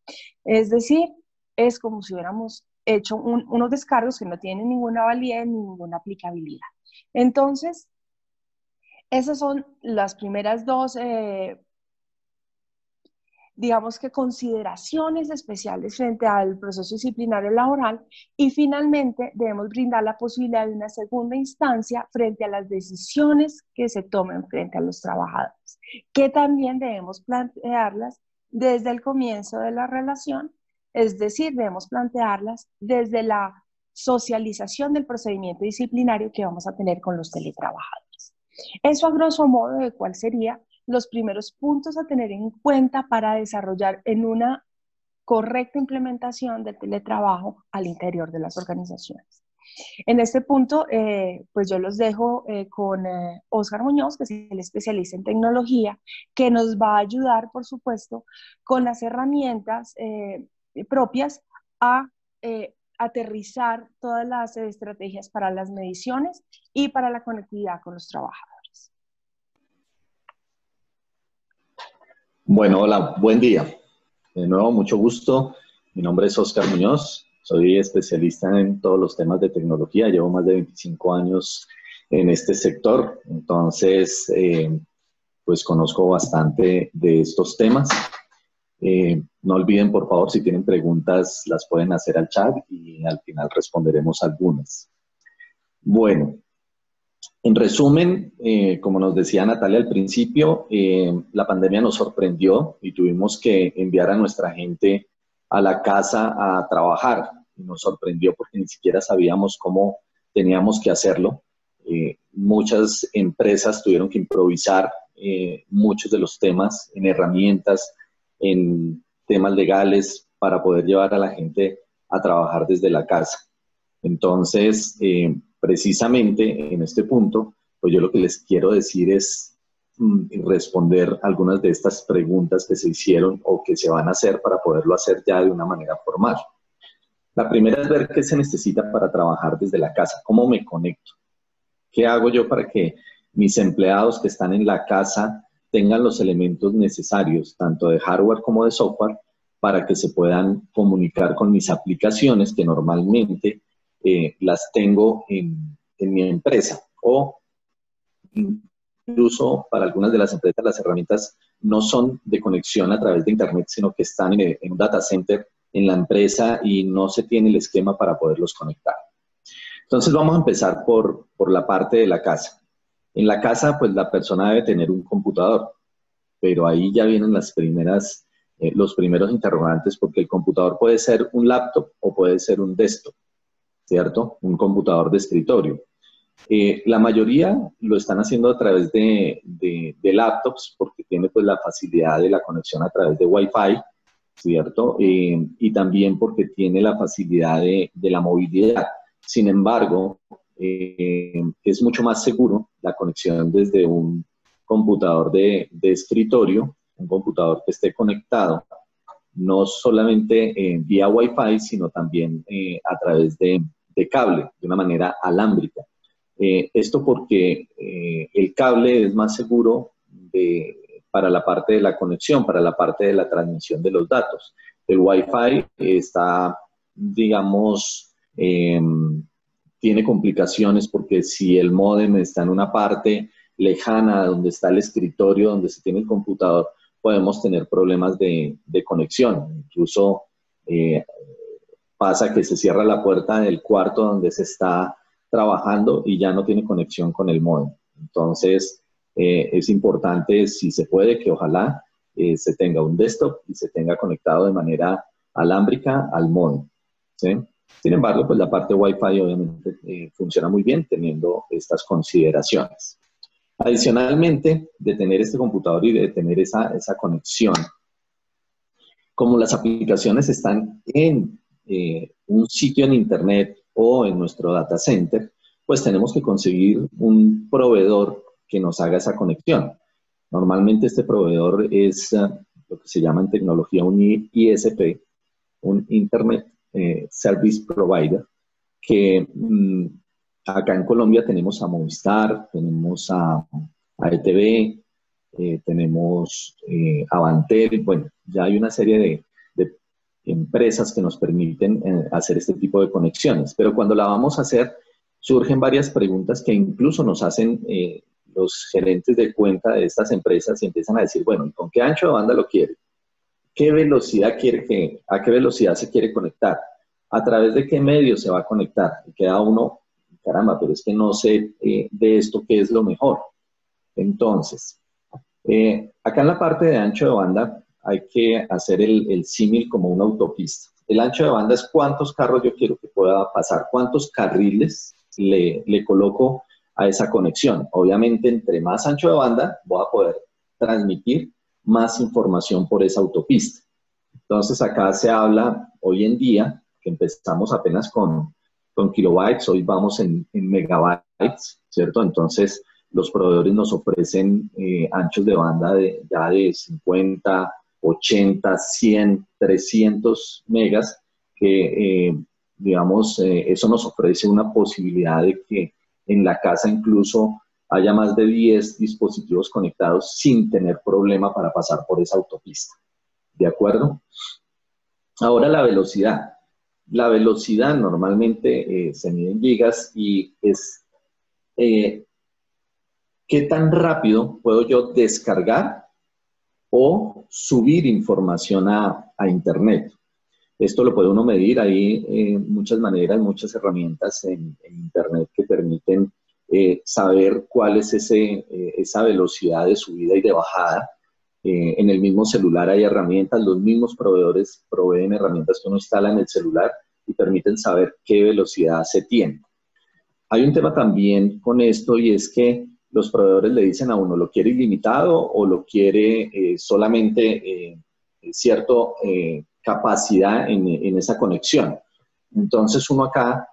Es decir, es como si hubiéramos hecho unos descargos que no tienen ninguna validez ni ninguna aplicabilidad. Entonces, esas son las primeras dos digamos que consideraciones especiales frente al proceso disciplinario laboral y finalmente debemos brindar la posibilidad de una segunda instancia frente a las decisiones que se tomen frente a los trabajadores, que también debemos plantearlas desde el comienzo de la relación, es decir, debemos plantearlas desde la socialización del procedimiento disciplinario que vamos a tener con los teletrabajadores. Eso a grosso modo de cuál sería los primeros puntos a tener en cuenta para desarrollar en una correcta implementación del teletrabajo al interior de las organizaciones. En este punto, pues yo los dejo con Óscar Muñoz, que es el especialista en tecnología, que nos va a ayudar, por supuesto, con las herramientas propias a aterrizar todas las estrategias para las mediciones y para la conectividad con los trabajadores. Bueno, hola, buen día. De nuevo, mucho gusto. Mi nombre es Óscar Muñoz. Soy especialista en todos los temas de tecnología. Llevo más de 25 años en este sector. Entonces, pues conozco bastante de estos temas. No olviden, por favor, si tienen preguntas, las pueden hacer al chat y al final responderemos algunas. Bueno. En resumen, como nos decía Natalia al principio, la pandemia nos sorprendió y tuvimos que enviar a nuestra gente a la casa a trabajar. Nos sorprendió porque ni siquiera sabíamos cómo teníamos que hacerlo. Muchas empresas tuvieron que improvisar muchos de los temas en herramientas, en temas legales para poder llevar a la gente a trabajar desde la casa. Entonces, precisamente en este punto, pues yo lo que les quiero decir es responder algunas de estas preguntas que se hicieron o que se van a hacer para poderlo hacer ya de una manera formal. La primera es ver qué se necesita para trabajar desde la casa, cómo me conecto, qué hago yo para que mis empleados que están en la casa tengan los elementos necesarios, tanto de hardware como de software, para que se puedan comunicar con mis aplicaciones que normalmente las tengo en mi empresa, o incluso para algunas de las empresas las herramientas no son de conexión a través de internet, sino que están en un data center en la empresa y no se tiene el esquema para poderlos conectar. Entonces vamos a empezar por la parte de la casa. En la casa, pues la persona debe tener un computador, pero ahí ya vienen los primeros interrogantes, porque el computador puede ser un laptop o puede ser un desktop, ¿cierto? Un computador de escritorio. La mayoría lo están haciendo a través de laptops, porque tiene pues la facilidad de la conexión a través de Wi-Fi, ¿cierto? Y también porque tiene la facilidad de la movilidad. Sin embargo, es mucho más seguro la conexión desde un computador de escritorio, un computador que esté conectado, no solamente vía Wi-Fi, sino también a través de cable, de una manera alámbrica. Esto porque el cable es más seguro para la parte de la conexión, para la parte de la transmisión de los datos. El Wi-Fi está, digamos, tiene complicaciones porque si el módem está en una parte lejana donde está el escritorio, donde se tiene el computador, podemos tener problemas de conexión. Incluso pasa que se cierra la puerta del cuarto donde se está trabajando y ya no tiene conexión con el módem. Entonces, es importante, si se puede, que ojalá se tenga un desktop y se tenga conectado de manera alámbrica al módem, ¿sí? Sin embargo, pues la parte Wi-Fi obviamente funciona muy bien teniendo estas consideraciones. Adicionalmente, de tener este computador y de tener esa conexión, como las aplicaciones están en un sitio en internet o en nuestro data center, pues tenemos que conseguir un proveedor que nos haga esa conexión. Normalmente este proveedor es lo que se llama en tecnología un ISP, un Internet Service Provider, que acá en Colombia tenemos a Movistar, tenemos a ETV, tenemos a Avantel. Bueno, ya hay una serie de empresas que nos permiten hacer este tipo de conexiones, pero cuando la vamos a hacer surgen varias preguntas que incluso nos hacen los gerentes de cuenta de estas empresas y empiezan a decir, bueno, ¿con qué ancho de banda lo quiere? ¿Qué velocidad quiere a qué velocidad se quiere conectar? ¿A través de qué medio se va a conectar? Y queda uno, caramba, pero es que no sé de esto qué es lo mejor. Entonces, acá en la parte de ancho de banda hay que hacer el símil como una autopista. El ancho de banda es cuántos carros yo quiero que pueda pasar, cuántos carriles le coloco a esa conexión. Obviamente, entre más ancho de banda, voy a poder transmitir más información por esa autopista. Entonces, acá se habla hoy en día, que empezamos apenas con kilobytes, hoy vamos en megabytes, ¿cierto? Entonces, los proveedores nos ofrecen anchos de banda ya de 50, 80, 100, 300 megas, que, digamos, eso nos ofrece una posibilidad de que en la casa incluso haya más de 10 dispositivos conectados sin tener problema para pasar por esa autopista. ¿De acuerdo? Ahora la velocidad. La velocidad normalmente se mide en gigas y es qué tan rápido puedo yo descargar o subir información a Internet. Esto lo puede uno medir, hay muchas maneras, muchas herramientas en Internet que permiten saber cuál es esa velocidad de subida y de bajada. En el mismo celular hay herramientas, los mismos proveedores proveen herramientas que uno instala en el celular y permiten saber qué velocidad se tiene. Hay un tema también con esto y es que los proveedores le dicen a uno, ¿lo quiere ilimitado o lo quiere solamente cierta capacidad en esa conexión? Entonces uno acá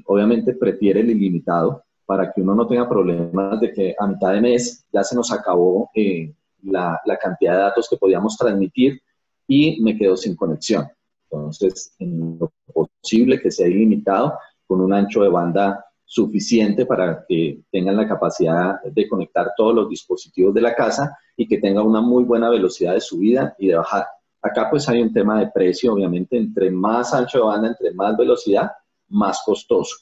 obviamente prefiere el ilimitado para que uno no tenga problemas de que a mitad de mes ya se nos acabó la cantidad de datos que podíamos transmitir y me quedo sin conexión. Entonces, en lo posible que sea ilimitado, con un ancho de banda suficiente para que tengan la capacidad de conectar todos los dispositivos de la casa y que tenga una muy buena velocidad de subida y de bajada. Acá pues hay un tema de precio, obviamente, entre más ancho de banda, entre más velocidad, más costoso.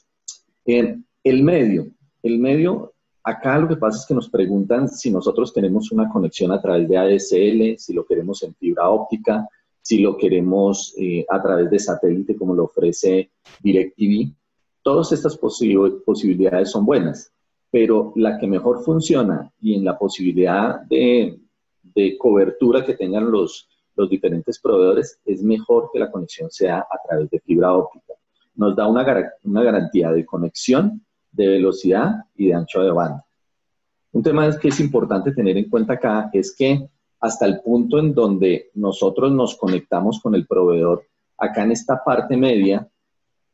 El medio, acá lo que pasa es que nos preguntan si nosotros tenemos una conexión a través de ADSL, si lo queremos en fibra óptica, si lo queremos a través de satélite como lo ofrece DirecTV. Todas estas posibilidades son buenas, pero la que mejor funciona y en la posibilidad de cobertura que tengan los diferentes proveedores es mejor que la conexión sea a través de fibra óptica. Nos da una garantía de conexión, de velocidad y de ancho de banda. Un tema que es importante tener en cuenta acá es que hasta el punto en donde nosotros nos conectamos con el proveedor, acá en esta parte media,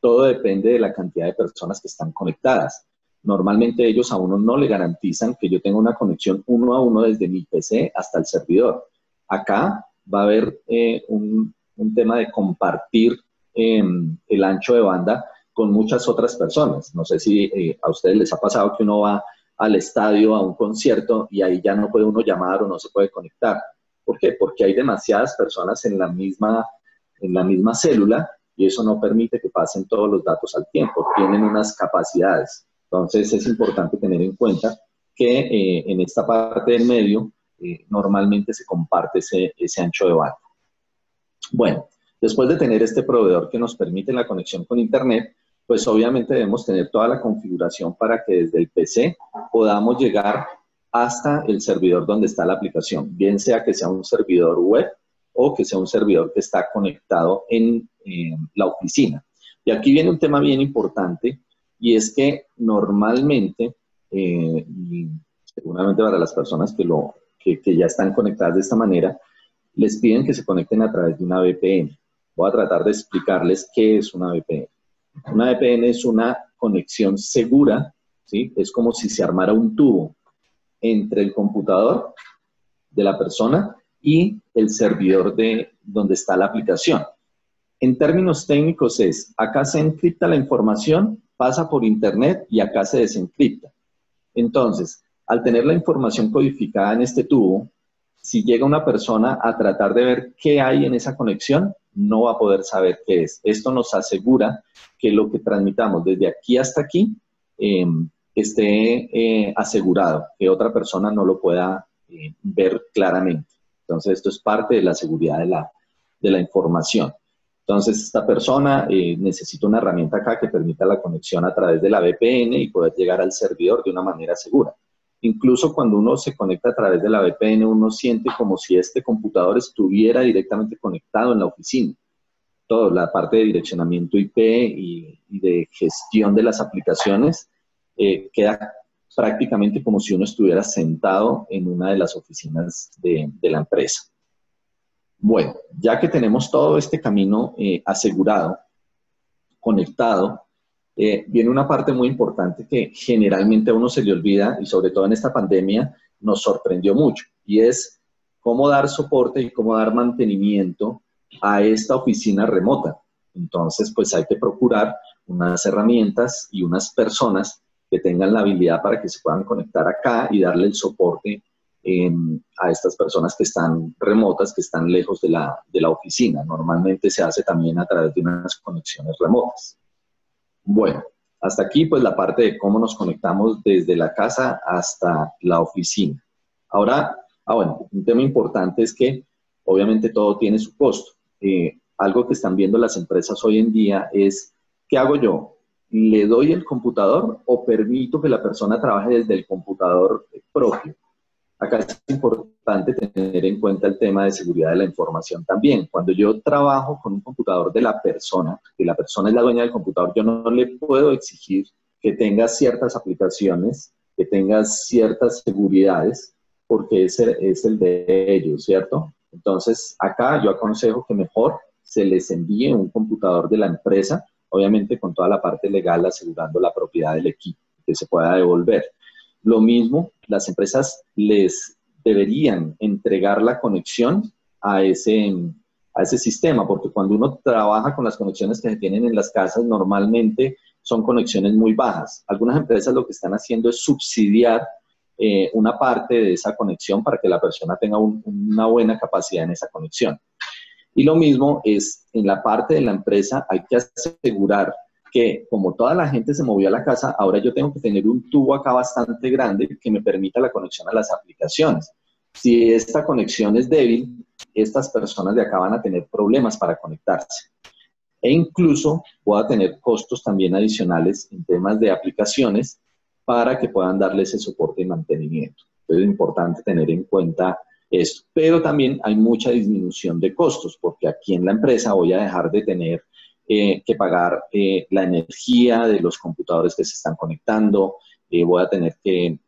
todo depende de la cantidad de personas que están conectadas. Normalmente ellos a uno no le garantizan que yo tenga una conexión uno a uno desde mi PC hasta el servidor. Acá va a haber un tema de compartir el ancho de banda con muchas otras personas. No sé si a ustedes les ha pasado que uno va al estadio, a un concierto, y ahí ya no puede uno llamar o no se puede conectar. ¿Por qué? Porque hay demasiadas personas en la misma célula y eso no permite que pasen todos los datos al tiempo. Tienen unas capacidades. Entonces es importante tener en cuenta que en esta parte del medio normalmente se comparte ese ancho de banda. Bueno, después de tener este proveedor que nos permite la conexión con Internet, pues obviamente debemos tener toda la configuración para que desde el PC podamos llegar hasta el servidor donde está la aplicación, bien sea que sea un servidor web o que sea un servidor que está conectado en la oficina. Y aquí viene un tema bien importante, y es que normalmente, y seguramente para las personas que ya están conectadas de esta manera, les piden que se conecten a través de una VPN. Voy a tratar de explicarles qué es una VPN. Una VPN es una conexión segura, ¿sí? Es como si se armara un tubo entre el computador de la persona y el servidor de donde está la aplicación. En términos técnicos acá se encripta la información, pasa por Internet y acá se desencripta. Entonces, al tener la información codificada en este tubo, si llega una persona a tratar de ver qué hay en esa conexión, no va a poder saber qué es. Esto nos asegura que lo que transmitamos desde aquí hasta aquí esté asegurado, que otra persona no lo pueda ver claramente. Entonces, esto es parte de la seguridad de la información. Entonces, esta persona necesita una herramienta acá que permita la conexión a través de la VPN y poder llegar al servidor de una manera segura. Incluso cuando uno se conecta a través de la VPN, uno siente como si este computador estuviera directamente conectado en la oficina. Toda la parte de direccionamiento IP y de gestión de las aplicaciones queda prácticamente como si uno estuviera sentado en una de las oficinas de la empresa. Bueno, ya que tenemos todo este camino asegurado, conectado, viene una parte muy importante que generalmente a uno se le olvida, y sobre todo en esta pandemia nos sorprendió mucho, y es cómo dar soporte y cómo dar mantenimiento a esta oficina remota. Entonces, pues hay que procurar unas herramientas y unas personas que tengan la habilidad para que se puedan conectar acá y darle el soporte a estas personas que están remotas, que están lejos de la oficina. Normalmente se hace también a través de unas conexiones remotas. Bueno, hasta aquí pues la parte de cómo nos conectamos desde la casa hasta la oficina. Ahora, bueno, un tema importante es que obviamente todo tiene su costo. Algo que están viendo las empresas hoy en día es, ¿qué hago yo? ¿Le doy el computador o permito que la persona trabaje desde el computador propio? Acá es importante tener en cuenta el tema de seguridad de la información también. Cuando yo trabajo con un computador de la persona, que la persona es la dueña del computador, yo no le puedo exigir que tenga ciertas aplicaciones que tengas ciertas seguridades, porque ese es el de ellos, ¿cierto? Entonces, acá yo aconsejo que mejor se les envíe un computador de la empresa, obviamente con toda la parte legal asegurando la propiedad del equipo, que se pueda devolver. Lo mismo, las empresas les deberían entregar la conexión a ese sistema, porque cuando uno trabaja con las conexiones que se tienen en las casas, normalmente son conexiones muy bajas. Algunas empresas lo que están haciendo es subsidiar una parte de esa conexión para que la persona tenga una buena capacidad en esa conexión. Y lo mismo es en la parte de la empresa, hay que asegurar que como toda la gente se movió a la casa, ahora yo tengo que tener un tubo acá bastante grande que me permita la conexión a las aplicaciones. Si esta conexión es débil, estas personas de acá van a tener problemas para conectarse. E incluso pueda tener costos también adicionales en temas de aplicaciones para que puedan darle ese soporte y mantenimiento. Entonces es importante tener en cuenta esto. Pero también hay mucha disminución de costos, porque aquí en la empresa voy a dejar de tener que pagar la energía de los computadores que se están conectando, voy a tener que,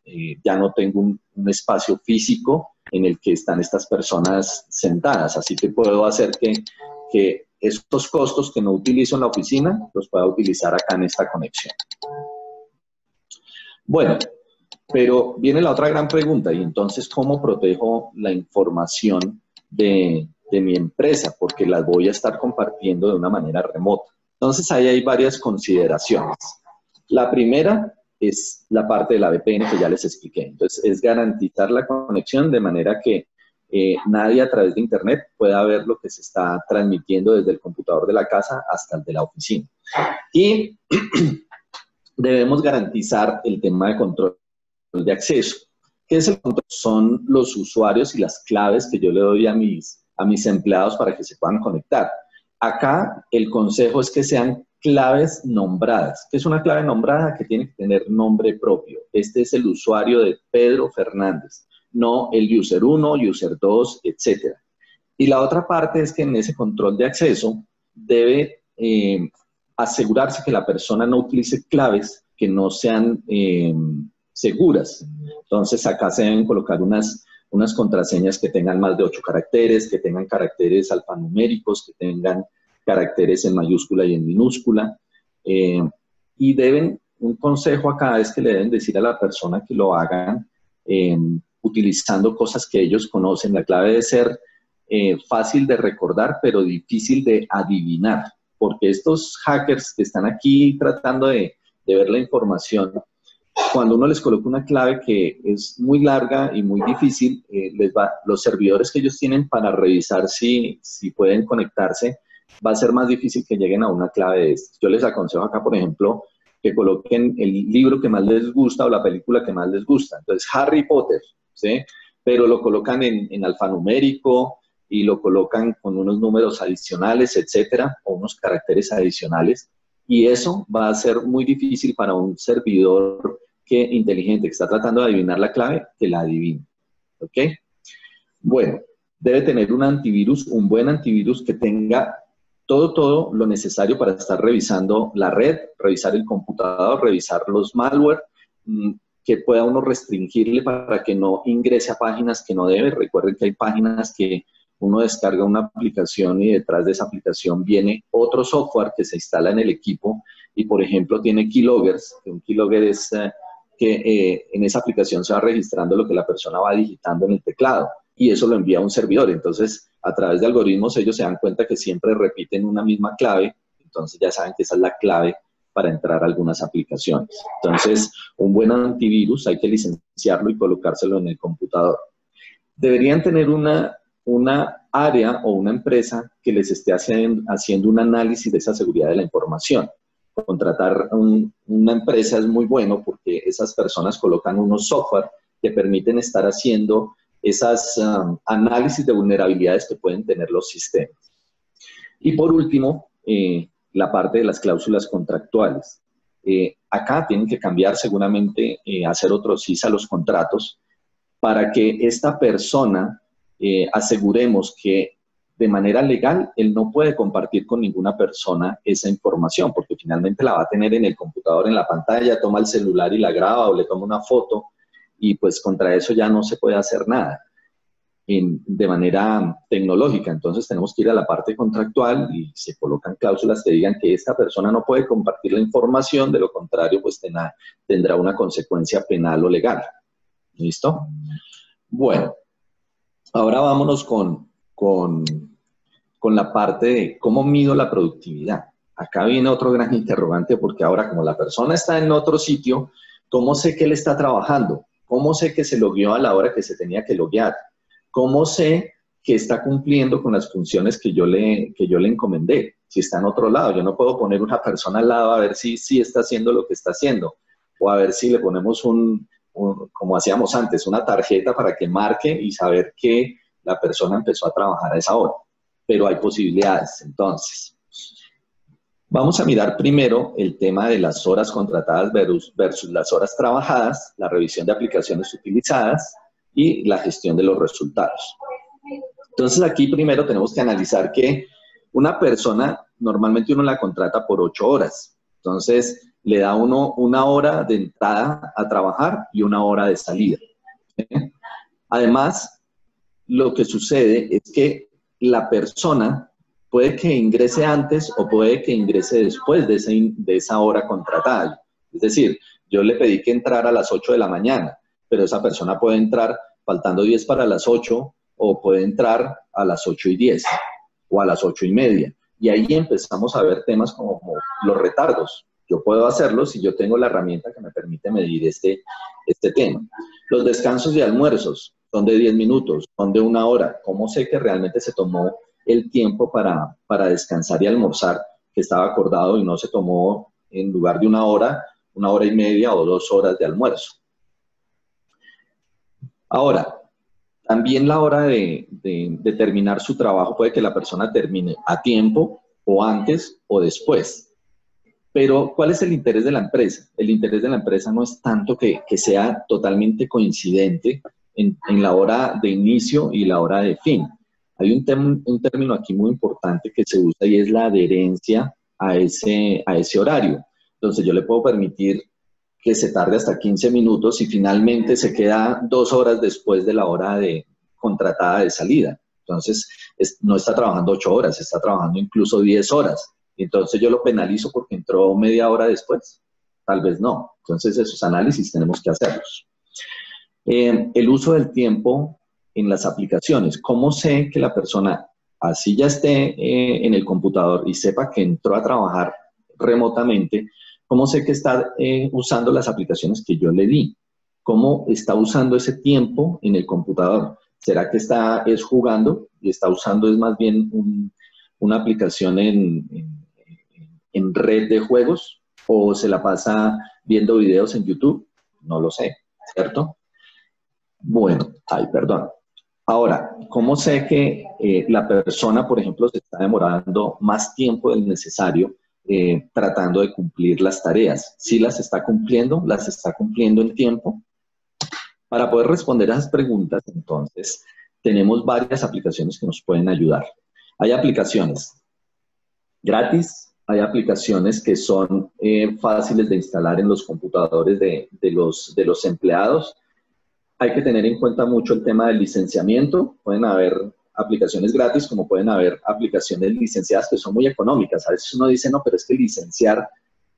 ya no tengo un espacio físico en el que están estas personas sentadas, así que puedo hacer que estos costos que no utilizo en la oficina los pueda utilizar acá en esta conexión. Bueno, pero viene la otra gran pregunta, y entonces, ¿cómo protejo la información de mi empresa? Porque las voy a estar compartiendo de una manera remota. Entonces, ahí hay varias consideraciones. La primera es la parte de la VPN que ya les expliqué. Entonces, es garantizar la conexión de manera que nadie a través de Internet pueda ver lo que se está transmitiendo desde el computador de la casa hasta el de la oficina. Y debemos garantizar el tema de control de acceso. ¿Qué es el control? Son los usuarios y las claves que yo le doy a mis empleados para que se puedan conectar. Acá el consejo es que sean claves nombradas. ¿Qué es una clave nombrada? Que tiene que tener nombre propio. Este es el usuario de Pedro Fernández, no el user 1, user 2, etc. Y la otra parte es que en ese control de acceso debe asegurarse que la persona no utilice claves que no sean seguras. Entonces acá se deben colocar unas contraseñas que tengan más de 8 caracteres, que tengan caracteres alfanuméricos, que tengan caracteres en mayúscula y en minúscula. Y un consejo acá es que le deben decir a la persona que lo hagan utilizando cosas que ellos conocen. La clave debe ser fácil de recordar, pero difícil de adivinar, porque estos hackers que están aquí tratando de ver la información, cuando uno les coloca una clave que es muy larga y muy difícil, los servidores que ellos tienen para revisar si pueden conectarse, va a ser más difícil que lleguen a una clave de estas. Yo les aconsejo acá, por ejemplo, que coloquen el libro que más les gusta o la película que más les gusta. Entonces, Harry Potter, ¿sí? Pero lo colocan en alfanumérico y lo colocan con unos números adicionales, etcétera, o unos caracteres adicionales. Y eso va a ser muy difícil para un servidor inteligente que está tratando de adivinar la clave, que la adivine. ¿Ok? Bueno, debe tener un antivirus, un buen antivirus que tenga todo lo necesario para estar revisando la red, revisar el computador, revisar los malware, que pueda uno restringirle para que no ingrese a páginas que no debe. Recuerden que hay páginas que uno descarga una aplicación y detrás de esa aplicación viene otro software que se instala en el equipo y, por ejemplo, tiene keyloggers. Un keylogger es que en esa aplicación se va registrando lo que la persona va digitando en el teclado y eso lo envía a un servidor. Entonces, a través de algoritmos, ellos se dan cuenta que siempre repiten una misma clave, entonces ya saben que esa es la clave para entrar a algunas aplicaciones. Entonces, un buen antivirus hay que licenciarlo y colocárselo en el computador. Deberían tener una área o una empresa que les esté haciendo un análisis de esa seguridad de la información. Contratar una empresa es muy bueno porque esas personas colocan unos software que permiten estar haciendo esas análisis de vulnerabilidades que pueden tener los sistemas. Y por último, la parte de las cláusulas contractuales. Acá tienen que cambiar seguramente, hacer otro CIS a los contratos para que esta persona aseguremos que de manera legal, él no puede compartir con ninguna persona esa información, porque finalmente la va a tener en el computador, en la pantalla, toma el celular y la graba o le toma una foto, y pues contra eso ya no se puede hacer nada de manera tecnológica. Entonces tenemos que ir a la parte contractual y se colocan cláusulas que digan que esta persona no puede compartir la información, de lo contrario pues tendrá una consecuencia penal o legal. ¿Listo? Bueno, ahora vámonos con la parte de cómo mido la productividad. Acá viene otro gran interrogante, porque ahora como la persona está en otro sitio, ¿cómo sé que él está trabajando? ¿Cómo sé que se logueó a la hora que se tenía que loguear? ¿Cómo sé que está cumpliendo con las funciones que yo le encomendé? Si está en otro lado, yo no puedo poner una persona al lado a ver si está haciendo lo que está haciendo, o a ver si le ponemos como hacíamos antes, una tarjeta para que marque y saber que la persona empezó a trabajar a esa hora. Pero hay posibilidades. Entonces, vamos a mirar primero el tema de las horas contratadas versus las horas trabajadas, la revisión de aplicaciones utilizadas y la gestión de los resultados. Entonces, aquí primero tenemos que analizar que una persona, normalmente uno la contrata por 8 horas. Entonces, le da uno una hora de entrada a trabajar y una hora de salida. Además, lo que sucede es que la persona puede que ingrese antes o puede que ingrese después de esa hora contratada. Es decir, yo le pedí que entrara a las 8 de la mañana, pero esa persona puede entrar faltando 10 para las 8 o puede entrar a las 8:10 o a las 8:30. Y ahí empezamos a ver temas como los retardos. Yo puedo hacerlo si yo tengo la herramienta que me permite medir este tema. Los descansos y almuerzos son de 10 minutos, son de 1 hora. ¿Cómo sé que realmente se tomó el tiempo para descansar y almorzar que estaba acordado y no se tomó en lugar de 1 hora, 1 hora y media o 2 horas de almuerzo? Ahora, también la hora de terminar su trabajo, puede que la persona termine a tiempo o antes o después. Pero, ¿cuál es el interés de la empresa? El interés de la empresa no es tanto que sea totalmente coincidente en la hora de inicio y la hora de fin. Hay un término aquí muy importante que se usa y es la adherencia a ese horario. Entonces, yo le puedo permitir que se tarde hasta 15 minutos y finalmente se queda 2 horas después de la hora contratada de salida. Entonces, no está trabajando 8 horas, está trabajando incluso 10 horas. Entonces, yo lo penalizo porque entró media hora después. Tal vez no. Entonces, esos análisis tenemos que hacerlos. El uso del tiempo en las aplicaciones. ¿Cómo sé que la persona, así ya esté en el computador y sepa que entró a trabajar remotamente, cómo sé que está usando las aplicaciones que yo le di? ¿Cómo está usando ese tiempo en el computador? ¿Será que está jugando y está usando más bien una aplicación en red de juegos? ¿O se la pasa viendo videos en YouTube? No lo sé, ¿cierto? Bueno, perdón. Ahora, ¿cómo sé que la persona, por ejemplo, se está demorando más tiempo del necesario tratando de cumplir las tareas? ¿Sí las está cumpliendo? ¿Las está cumpliendo en tiempo? Para poder responder a esas preguntas, entonces, tenemos varias aplicaciones que nos pueden ayudar. Hay aplicaciones gratis, hay aplicaciones que son fáciles de instalar en los computadores de los empleados. Hay que tener en cuenta mucho el tema del licenciamiento. Pueden haber aplicaciones gratis, como pueden haber aplicaciones licenciadas que son muy económicas. A veces uno dice, no, pero es que licenciar,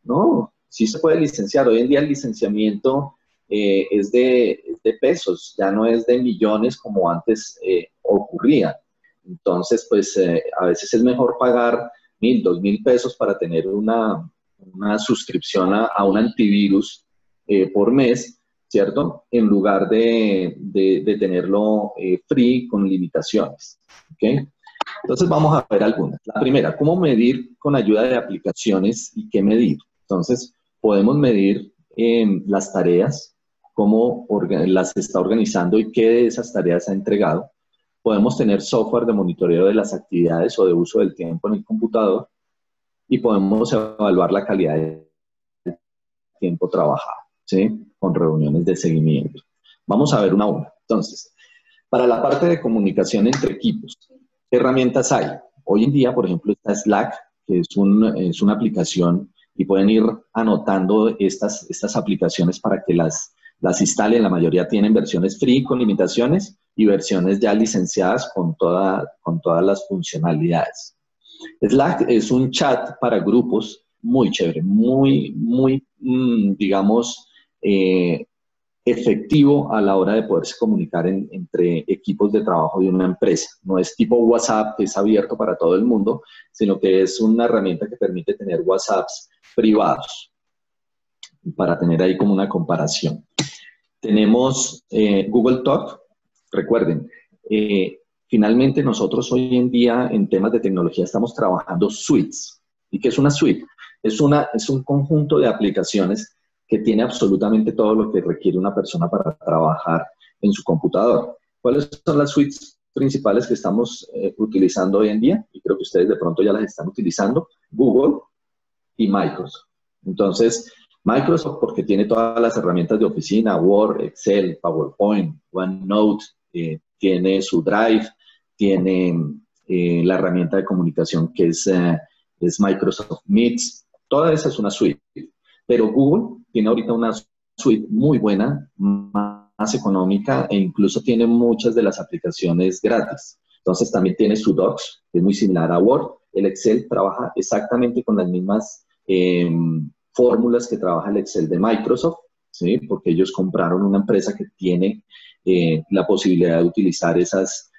no, sí se puede licenciar. Hoy en día el licenciamiento es de pesos, ya no es de millones como antes ocurría. Entonces, pues a veces es mejor pagar 1,000, 2,000 pesos para tener una suscripción a un antivirus por mes, ¿cierto? En lugar de tenerlo free con limitaciones, ¿ok? Entonces vamos a ver algunas. La primera, ¿cómo medir con ayuda de aplicaciones y qué medir? Entonces, podemos medir las tareas, cómo las está organizando y qué de esas tareas ha entregado. Podemos tener software de monitoreo de las actividades o de uso del tiempo en el computador y podemos evaluar la calidad del tiempo trabajado, ¿sí? Con reuniones de seguimiento. Vamos a ver una a una. Entonces, para la parte de comunicación entre equipos, ¿Qué herramientas hay? Hoy en día, por ejemplo, está Slack, que es una aplicación y pueden ir anotando estas aplicaciones para que las instalen. La mayoría tienen versiones free con limitaciones y versiones ya licenciadas con todas las funcionalidades. Slack es un chat para grupos muy chévere, muy, digamos, efectivo a la hora de poderse comunicar entre equipos de trabajo de una empresa. No es tipo WhatsApp, que es abierto para todo el mundo, sino que es una herramienta que permite tener WhatsApps privados, para tener ahí como una comparación. Tenemos Google Talk. Recuerden, finalmente nosotros hoy en día en temas de tecnología estamos trabajando suites. ¿Y qué es una suite? Es un conjunto de aplicaciones que tiene absolutamente todo lo que requiere una persona para trabajar en su computador. ¿Cuáles son las suites principales que estamos utilizando hoy en día? Y creo que ustedes de pronto ya las están utilizando. Google y Microsoft. Entonces, Microsoft porque tiene todas las herramientas de oficina, Word, Excel, PowerPoint, OneNote, tiene su Drive, tiene la herramienta de comunicación que es Microsoft Meets. Toda esa es una suite. Pero Google tiene ahorita una suite muy buena, más económica e incluso tiene muchas de las aplicaciones gratis. Entonces también tiene su Docs, que es muy similar a Word. El Excel trabaja exactamente con las mismas fórmulas que trabaja el Excel de Microsoft, ¿sí? Porque ellos compraron una empresa que tiene la posibilidad de utilizar esas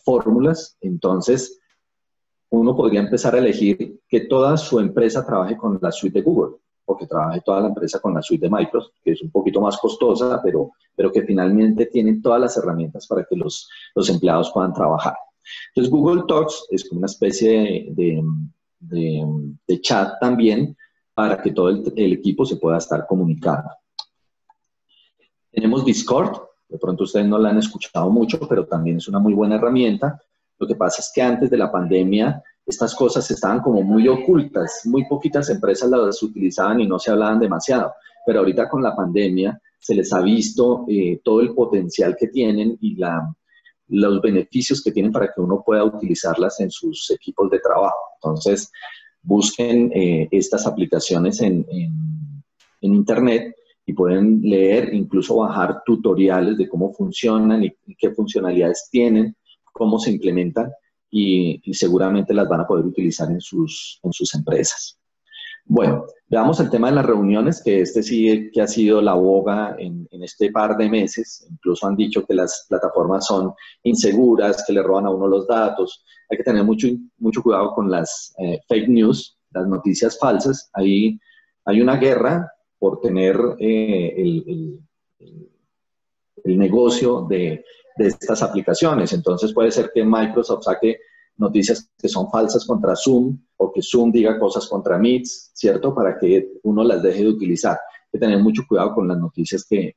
fórmulas. Entonces, uno podría empezar a elegir que toda su empresa trabaje con la suite de Google, o que trabaje toda la empresa con la suite de Microsoft, que es un poquito más costosa, pero que finalmente tienen todas las herramientas para que los empleados puedan trabajar. Entonces, Google Talks es como una especie de chat también para que todo el equipo se pueda estar comunicando. Tenemos Discord. De pronto ustedes no la han escuchado mucho, pero también es una muy buena herramienta. Lo que pasa es que antes de la pandemia estas cosas estaban como muy ocultas, muy poquitas empresas las utilizaban y no se hablaban demasiado, pero ahorita con la pandemia se les ha visto todo el potencial que tienen y los beneficios que tienen para que uno pueda utilizarlas en sus equipos de trabajo. Entonces, busquen estas aplicaciones en internet y pueden leer, incluso bajar tutoriales de cómo funcionan y qué funcionalidades tienen, cómo se implementan y seguramente las van a poder utilizar en sus empresas. Bueno, veamos el tema de las reuniones, que sí que ha sido la boga en este par de meses. Incluso han dicho que las plataformas son inseguras, que le roban a uno los datos. Hay que tener mucho cuidado con las fake news, las noticias falsas. Hay una guerra por tener el negocio de estas aplicaciones. Entonces puede ser que Microsoft saque noticias que son falsas contra Zoom o que Zoom diga cosas contra Meet, ¿cierto? Para que uno las deje de utilizar. Hay que tener mucho cuidado con las noticias que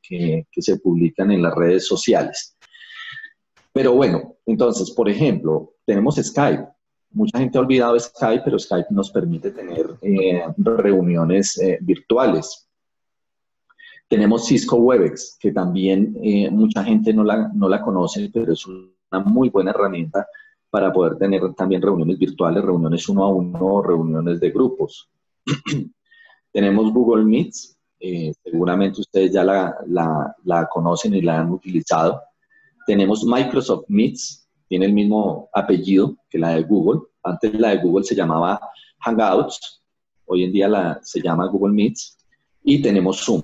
se publican en las redes sociales. Pero bueno, entonces, por ejemplo, tenemos Skype. Mucha gente ha olvidado Skype, pero Skype nos permite tener reuniones virtuales. Tenemos Cisco Webex, que también mucha gente no la conoce, pero es una muy buena herramienta para poder tener también reuniones virtuales, reuniones 1 a 1, reuniones de grupos. Tenemos Google Meets, seguramente ustedes ya la conocen y la han utilizado. Tenemos Microsoft Meets, tiene el mismo apellido que la de Google. Antes la de Google se llamaba Hangouts, hoy en día se llama Google Meets. Y tenemos Zoom.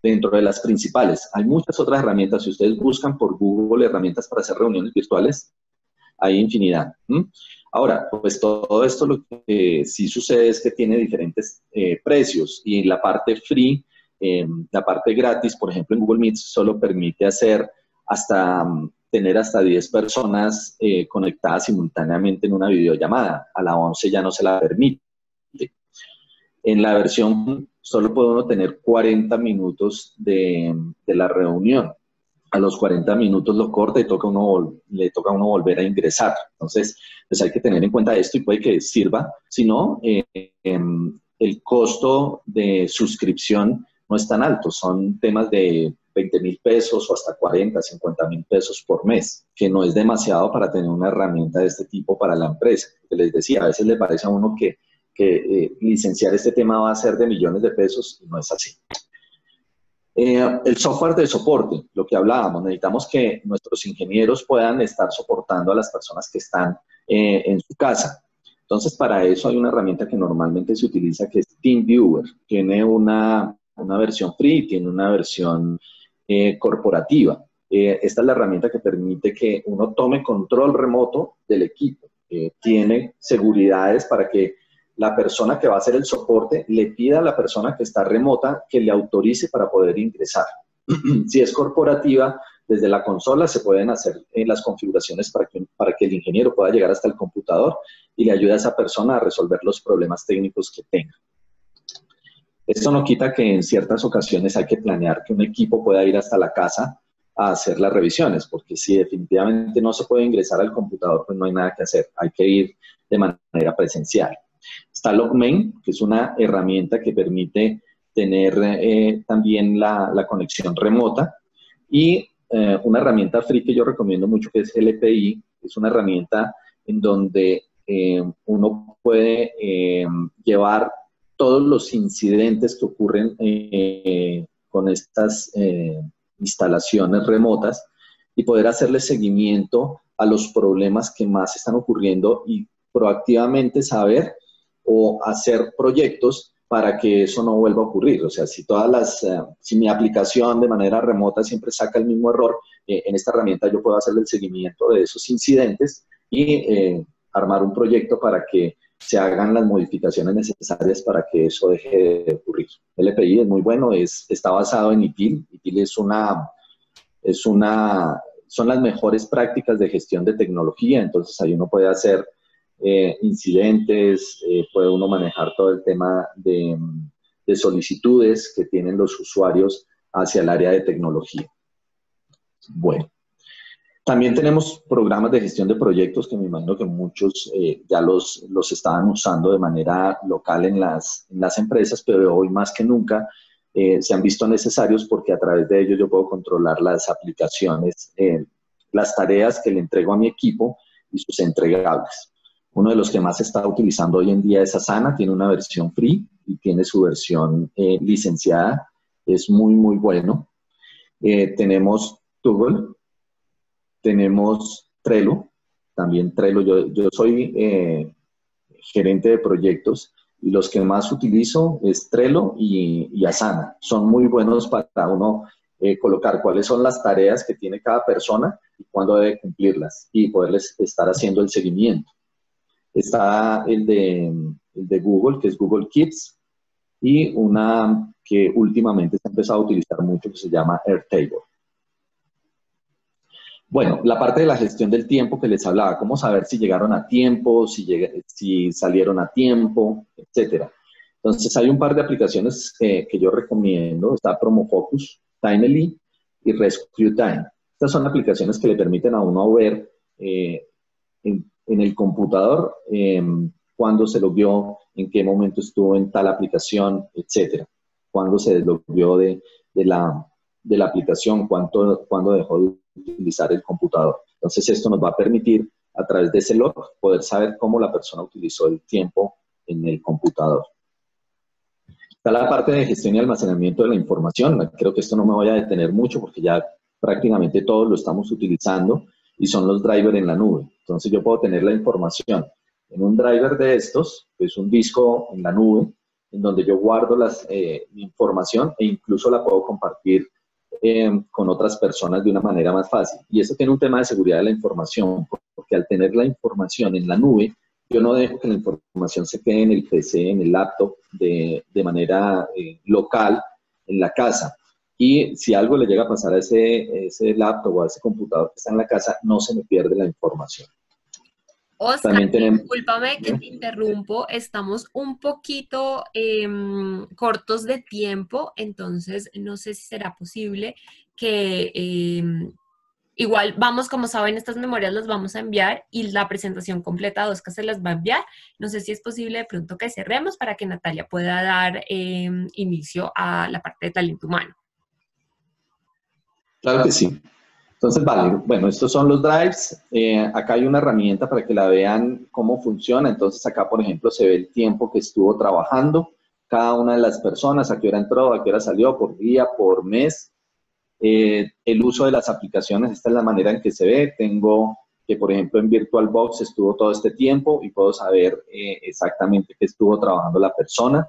Dentro de las principales, hay muchas otras herramientas. Si ustedes buscan por Google herramientas para hacer reuniones virtuales, hay infinidad. Ahora, pues todo esto lo que sí sucede es que tiene diferentes precios y la parte free, la parte gratis, por ejemplo, en Google Meet solo permite tener hasta 10 personas conectadas simultáneamente en una videollamada. A la 11 ya no se la permite. En la versión solo puede uno tener 40 minutos de la reunión. A los 40 minutos lo corta y le toca a uno volver a ingresar. Entonces, pues hay que tener en cuenta esto y puede que sirva. Si no, el costo de suscripción no es tan alto. Son temas de 20.000 pesos o hasta 40, 50.000 pesos por mes, que no es demasiado para tener una herramienta de este tipo para la empresa. Que les decía, a veces le parece a uno que licenciar este tema va a ser de millones de pesos y no es así. El software de soporte, lo que hablábamos, necesitamos que nuestros ingenieros puedan estar soportando a las personas que están en su casa. Entonces, para eso hay una herramienta que normalmente se utiliza que es TeamViewer. Tiene una versión free y tiene una versión corporativa. Esta es la herramienta que permite que uno tome control remoto del equipo. Tiene seguridades para que la persona que va a hacer el soporte le pida a la persona que está remota que le autorice para poder ingresar. Si es corporativa, desde la consola se pueden hacer las configuraciones para que el ingeniero pueda llegar hasta el computador y le ayude a esa persona a resolver los problemas técnicos que tenga. Esto no quita que en ciertas ocasiones hay que planear que un equipo pueda ir hasta la casa a hacer las revisiones, porque si definitivamente no se puede ingresar al computador, pues no hay nada que hacer, hay que ir de manera presencial. Está Logmain, que es una herramienta que permite tener también la conexión remota, y una herramienta free que yo recomiendo mucho, que es LPI, es una herramienta en donde uno puede llevar todos los incidentes que ocurren con estas instalaciones remotas y poder hacerle seguimiento a los problemas que más están ocurriendo y proactivamente saber o hacer proyectos para que eso no vuelva a ocurrir. O sea, si mi aplicación de manera remota siempre saca el mismo error, en esta herramienta yo puedo hacerle el seguimiento de esos incidentes y armar un proyecto para que se hagan las modificaciones necesarias para que eso deje de ocurrir. El LPI es muy bueno, está basado en ITIL. ITIL son las mejores prácticas de gestión de tecnología, entonces ahí uno puede hacer incidentes, puede uno manejar todo el tema de solicitudes que tienen los usuarios hacia el área de tecnología. Bueno, también tenemos programas de gestión de proyectos que me imagino que muchos ya los estaban usando de manera local en las empresas, pero hoy más que nunca se han visto necesarios porque a través de ellos yo puedo controlar las aplicaciones, las tareas que le entrego a mi equipo y sus entregables. Uno de los que más se está utilizando hoy en día es Asana, tiene una versión free y tiene su versión licenciada, es muy, muy bueno. Tenemos Toggle, tenemos Trello, también Trello, yo soy gerente de proyectos y los que más utilizo es Trello y Asana. Son muy buenos para uno colocar cuáles son las tareas que tiene cada persona y cuándo debe cumplirlas y poderles estar haciendo el seguimiento. Está el de Google, que es Google Keeps, y una que últimamente se ha empezado a utilizar mucho que se llama Airtable. Bueno, la parte de la gestión del tiempo que les hablaba, cómo saber si llegaron a tiempo, si salieron a tiempo, etcétera. Entonces, hay un par de aplicaciones que yo recomiendo. Está PromoFocus, Timely y Rescue Time. Estas son aplicaciones que le permiten a uno ver en el computador cuándo se logueó, en qué momento estuvo en tal aplicación, etcétera. Cuándo se deslogueó de la aplicación, cuándo dejó de utilizar el computador. Entonces, esto nos va a permitir, a través de ese log, poder saber cómo la persona utilizó el tiempo en el computador. Está la parte de gestión y almacenamiento de la información. Creo que esto no me voy a detener mucho porque ya prácticamente todos lo estamos utilizando y son los drivers en la nube. Entonces, yo puedo tener la información en un driver de estos, que es un disco en la nube, en donde yo guardo mi información e incluso la puedo compartir con otras personas de una manera más fácil. Y eso tiene un tema de seguridad de la información, porque al tener la información en la nube, yo no dejo que la información se quede en el PC, en el laptop, de manera local, en la casa. Y si algo le llega a pasar a ese laptop o a ese computador que está en la casa, no se me pierde la información. Oscar, discúlpame que te interrumpo, estamos un poquito cortos de tiempo, entonces no sé si será posible que igual vamos, como saben, estas memorias las vamos a enviar y la presentación completa a Oscar se las va a enviar. No sé si es posible de pronto que cerremos para que Natalia pueda dar inicio a la parte de talento humano. Claro que sí. Entonces, vale, bueno, estos son los drives. Acá hay una herramienta para que la vean cómo funciona. Entonces, acá, por ejemplo, se ve el tiempo que estuvo trabajando cada una de las personas, a qué hora entró, a qué hora salió, por día, por mes. El uso de las aplicaciones, esta es la manera en que se ve. Tengo que, por ejemplo, en VirtualBox estuvo todo este tiempo y puedo saber exactamente qué estuvo trabajando la persona.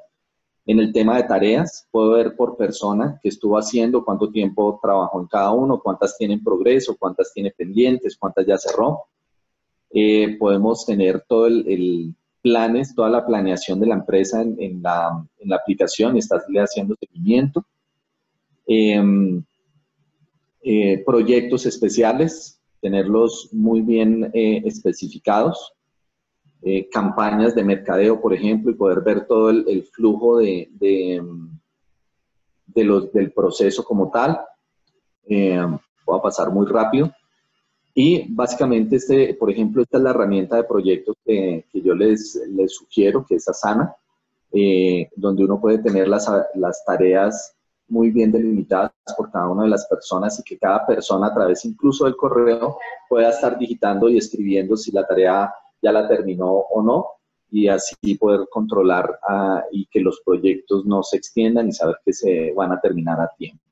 En el tema de tareas, puedo ver por persona qué estuvo haciendo, cuánto tiempo trabajó en cada uno, cuántas tienen progreso, cuántas tiene pendientes, cuántas ya cerró. Podemos tener todo el planes, toda la planeación de la empresa en la aplicación y estarle haciendo seguimiento. Proyectos especiales, tenerlos muy bien especificados. Campañas de mercadeo, por ejemplo, y poder ver todo el flujo del proceso como tal. Voy a pasar muy rápido. Y básicamente, por ejemplo, esta es la herramienta de proyectos que yo les sugiero, que es Asana, donde uno puede tener las tareas muy bien delimitadas por cada una de las personas y que cada persona a través incluso del correo pueda estar digitando y escribiendo si la tarea ya la terminó o no, y así poder controlar y que los proyectos no se extiendan y saber que se van a terminar a tiempo.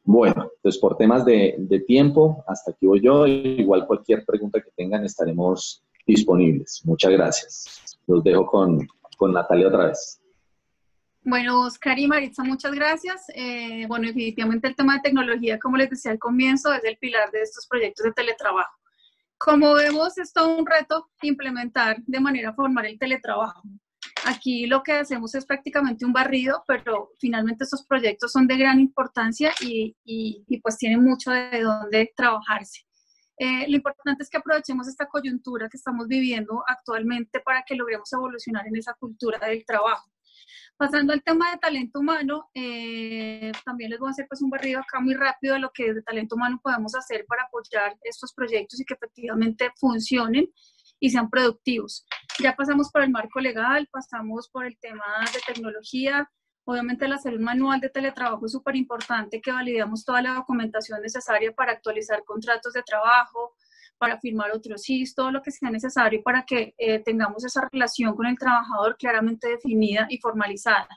Bueno, entonces por temas de tiempo, hasta aquí voy yo. Igual cualquier pregunta que tengan estaremos disponibles. Muchas gracias. Los dejo con Natalia otra vez. Bueno, Oscar y Maritza, muchas gracias. Bueno, definitivamente el tema de tecnología, como les decía al comienzo, es el pilar de estos proyectos de teletrabajo. Como vemos, es todo un reto implementar de manera formal el teletrabajo. Aquí lo que hacemos es prácticamente un barrido, pero finalmente estos proyectos son de gran importancia y pues tienen mucho de dónde trabajarse. Lo importante es que aprovechemos esta coyuntura que estamos viviendo actualmente para que logremos evolucionar en esa cultura del trabajo. Pasando al tema de talento humano, también les voy a hacer pues un barrido acá muy rápido de lo que de talento humano podemos hacer para apoyar estos proyectos y que efectivamente funcionen y sean productivos. Ya pasamos por el marco legal, pasamos por el tema de tecnología, obviamente la salud manual de teletrabajo es súper importante, que validemos toda la documentación necesaria para actualizar contratos de trabajo, para firmar otros CIS, todo lo que sea necesario para que tengamos esa relación con el trabajador claramente definida y formalizada.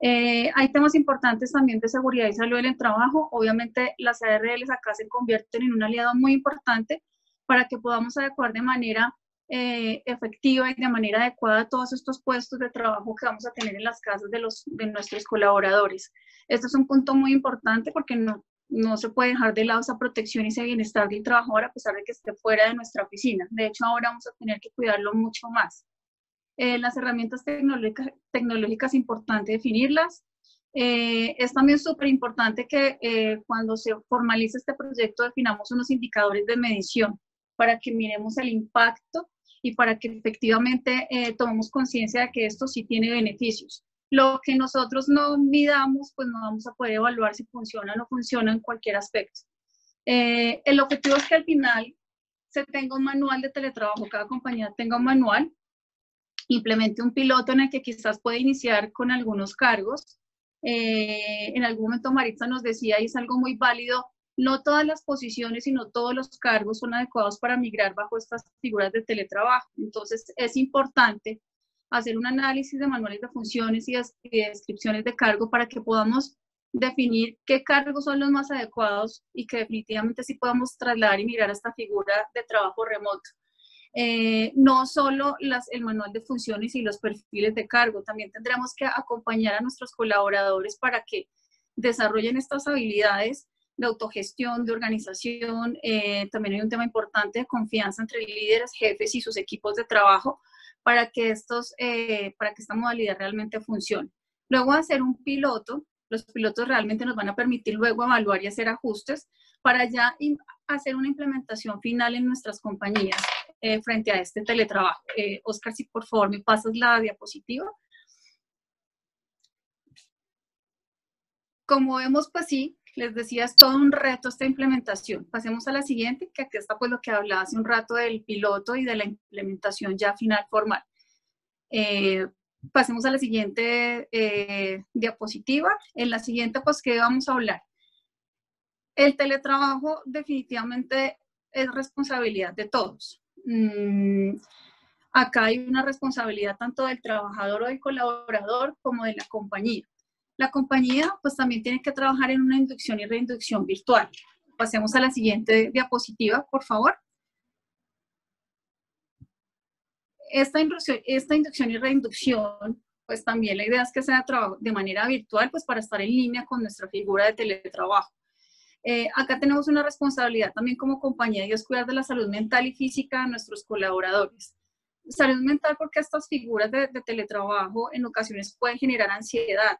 Hay temas importantes también de seguridad y salud en el trabajo. Obviamente las ARLs acá se convierten en un aliado muy importante para que podamos adecuar de manera efectiva y de manera adecuada todos estos puestos de trabajo que vamos a tener en las casas de nuestros colaboradores. Esto es un punto muy importante porque no se puede dejar de lado esa protección y ese bienestar del trabajador a pesar de que esté fuera de nuestra oficina. De hecho, ahora vamos a tener que cuidarlo mucho más. Las herramientas tecnológicas, importante definirlas. Es también súper importante que cuando se formalice este proyecto definamos unos indicadores de medición para que miremos el impacto y para que efectivamente tomemos conciencia de que esto sí tiene beneficios. Lo que nosotros no midamos, pues no vamos a poder evaluar si funciona o no funciona en cualquier aspecto. El objetivo es que al final se tenga un manual de teletrabajo, cada compañía tenga un manual, implemente un piloto en el que quizás puede iniciar con algunos cargos. En algún momento Maritza nos decía, y es algo muy válido, no todas las posiciones y no todos los cargos son adecuados para migrar bajo estas figuras de teletrabajo. Entonces es importante hacer un análisis de manuales de funciones y de descripciones de cargo para que podamos definir qué cargos son los más adecuados y que definitivamente sí podamos trasladar y migrar a esta figura de trabajo remoto. No solo el manual de funciones y los perfiles de cargo, también tendremos que acompañar a nuestros colaboradores para que desarrollen estas habilidades de autogestión, de organización. También hay un tema importante de confianza entre líderes, jefes y sus equipos de trabajo para que esta modalidad realmente funcione. Luego de hacer un piloto, los pilotos realmente nos van a permitir luego evaluar y hacer ajustes para ya hacer una implementación final en nuestras compañías frente a este teletrabajo. Oscar, si por favor me pasas la diapositiva. Como vemos, pues sí, les decía, es todo un reto esta implementación. Pasemos a la siguiente, que aquí está pues lo que hablaba hace un rato del piloto y de la implementación ya final formal. Pasemos a la siguiente diapositiva. En la siguiente, pues, ¿qué vamos a hablar? El teletrabajo definitivamente es responsabilidad de todos. Acá hay una responsabilidad tanto del trabajador o del colaborador como de la compañía. La compañía pues también tiene que trabajar en una inducción y reinducción virtual. Pasemos a la siguiente diapositiva, por favor. Esta inducción y reinducción, pues también la idea es que sea de manera virtual, pues para estar en línea con nuestra figura de teletrabajo. Acá tenemos una responsabilidad también como compañía y es cuidar de la salud mental y física de nuestros colaboradores. Salud mental porque estas figuras de teletrabajo en ocasiones pueden generar ansiedad.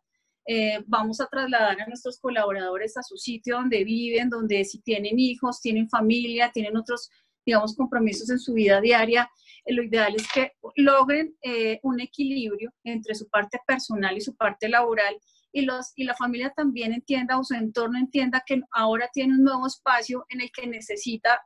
Vamos a trasladar a nuestros colaboradores a su sitio donde viven, donde si tienen hijos, tienen familia, tienen otros, digamos, compromisos en su vida diaria. Lo ideal es que logren un equilibrio entre su parte personal y su parte laboral y la familia también entienda o su entorno entienda que ahora tiene un nuevo espacio en el que necesita,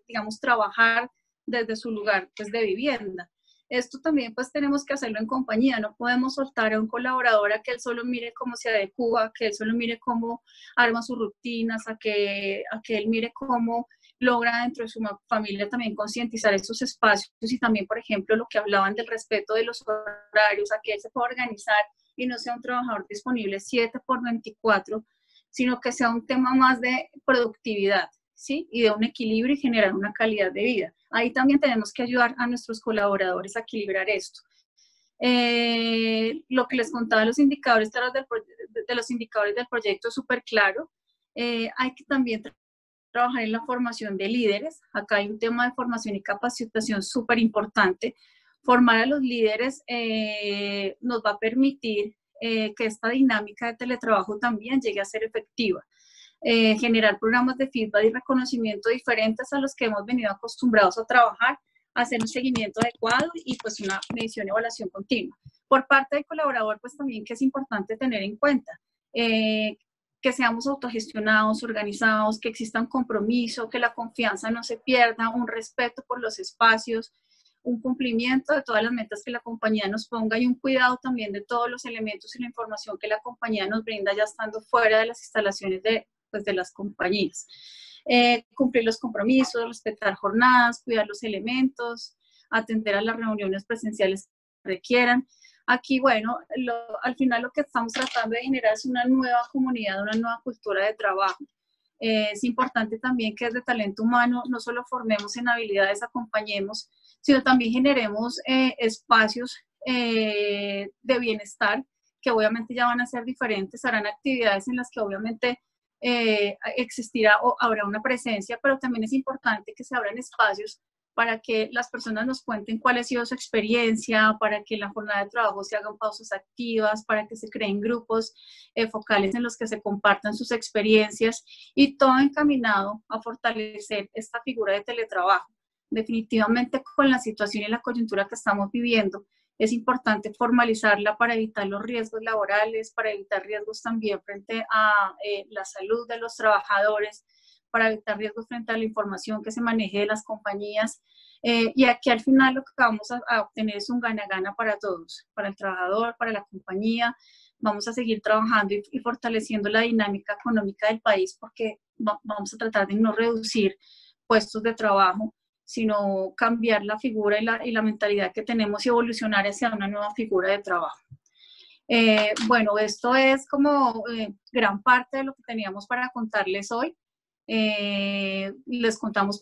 digamos, trabajar desde su lugar pues, de vivienda. Esto también pues tenemos que hacerlo en compañía, no podemos soltar a un colaborador a que él solo mire cómo se adecua, a que él solo mire cómo arma sus rutinas, a que él mire cómo logra dentro de su familia también concientizar esos espacios y también, por ejemplo, lo que hablaban del respeto de los horarios, a que él se pueda organizar y no sea un trabajador disponible 7/24, sino que sea un tema más de productividad, ¿sí? Y de un equilibrio y generar una calidad de vida. Ahí también tenemos que ayudar a nuestros colaboradores a equilibrar esto. Lo que les contaba de los indicadores del proyecto es súper claro. Hay que también trabajar en la formación de líderes. Acá hay un tema de formación y capacitación súper importante. Formar a los líderes nos va a permitir que esta dinámica de teletrabajo también llegue a ser efectiva. Generar programas de feedback y reconocimiento diferentes a los que hemos venido acostumbrados a trabajar, hacer un seguimiento adecuado y pues una medición y evaluación continua. Por parte del colaborador, pues también que es importante tener en cuenta que seamos autogestionados, organizados, que exista un compromiso, que la confianza no se pierda, un respeto por los espacios, un cumplimiento de todas las metas que la compañía nos ponga y un cuidado también de todos los elementos y la información que la compañía nos brinda ya estando fuera de las instalaciones de las compañías. Cumplir los compromisos, respetar jornadas, cuidar los elementos, atender a las reuniones presenciales que requieran. Aquí, bueno, al final lo que estamos tratando de generar es una nueva comunidad, una nueva cultura de trabajo. Es importante también que desde talento humano no solo formemos en habilidades, acompañemos, sino también generemos espacios de bienestar que obviamente ya van a ser diferentes, harán actividades en las que obviamente existirá o habrá una presencia, pero también es importante que se abran espacios para que las personas nos cuenten cuál ha sido su experiencia, para que en la jornada de trabajo se hagan pausas activas, para que se creen grupos focales en los que se compartan sus experiencias y todo encaminado a fortalecer esta figura de teletrabajo. Definitivamente con la situación y la coyuntura que estamos viviendo, es importante formalizarla para evitar los riesgos laborales, para evitar riesgos también frente a la salud de los trabajadores, para evitar riesgos frente a la información que se maneje de las compañías. Y aquí al final lo que vamos a obtener es un gana-gana para todos, para el trabajador, para la compañía. Vamos a seguir trabajando y fortaleciendo la dinámica económica del país porque vamos a tratar de no reducir puestos de trabajo, sino cambiar la figura y la mentalidad que tenemos y evolucionar hacia una nueva figura de trabajo. Bueno, esto es como gran parte de lo que teníamos para contarles hoy. Les contamos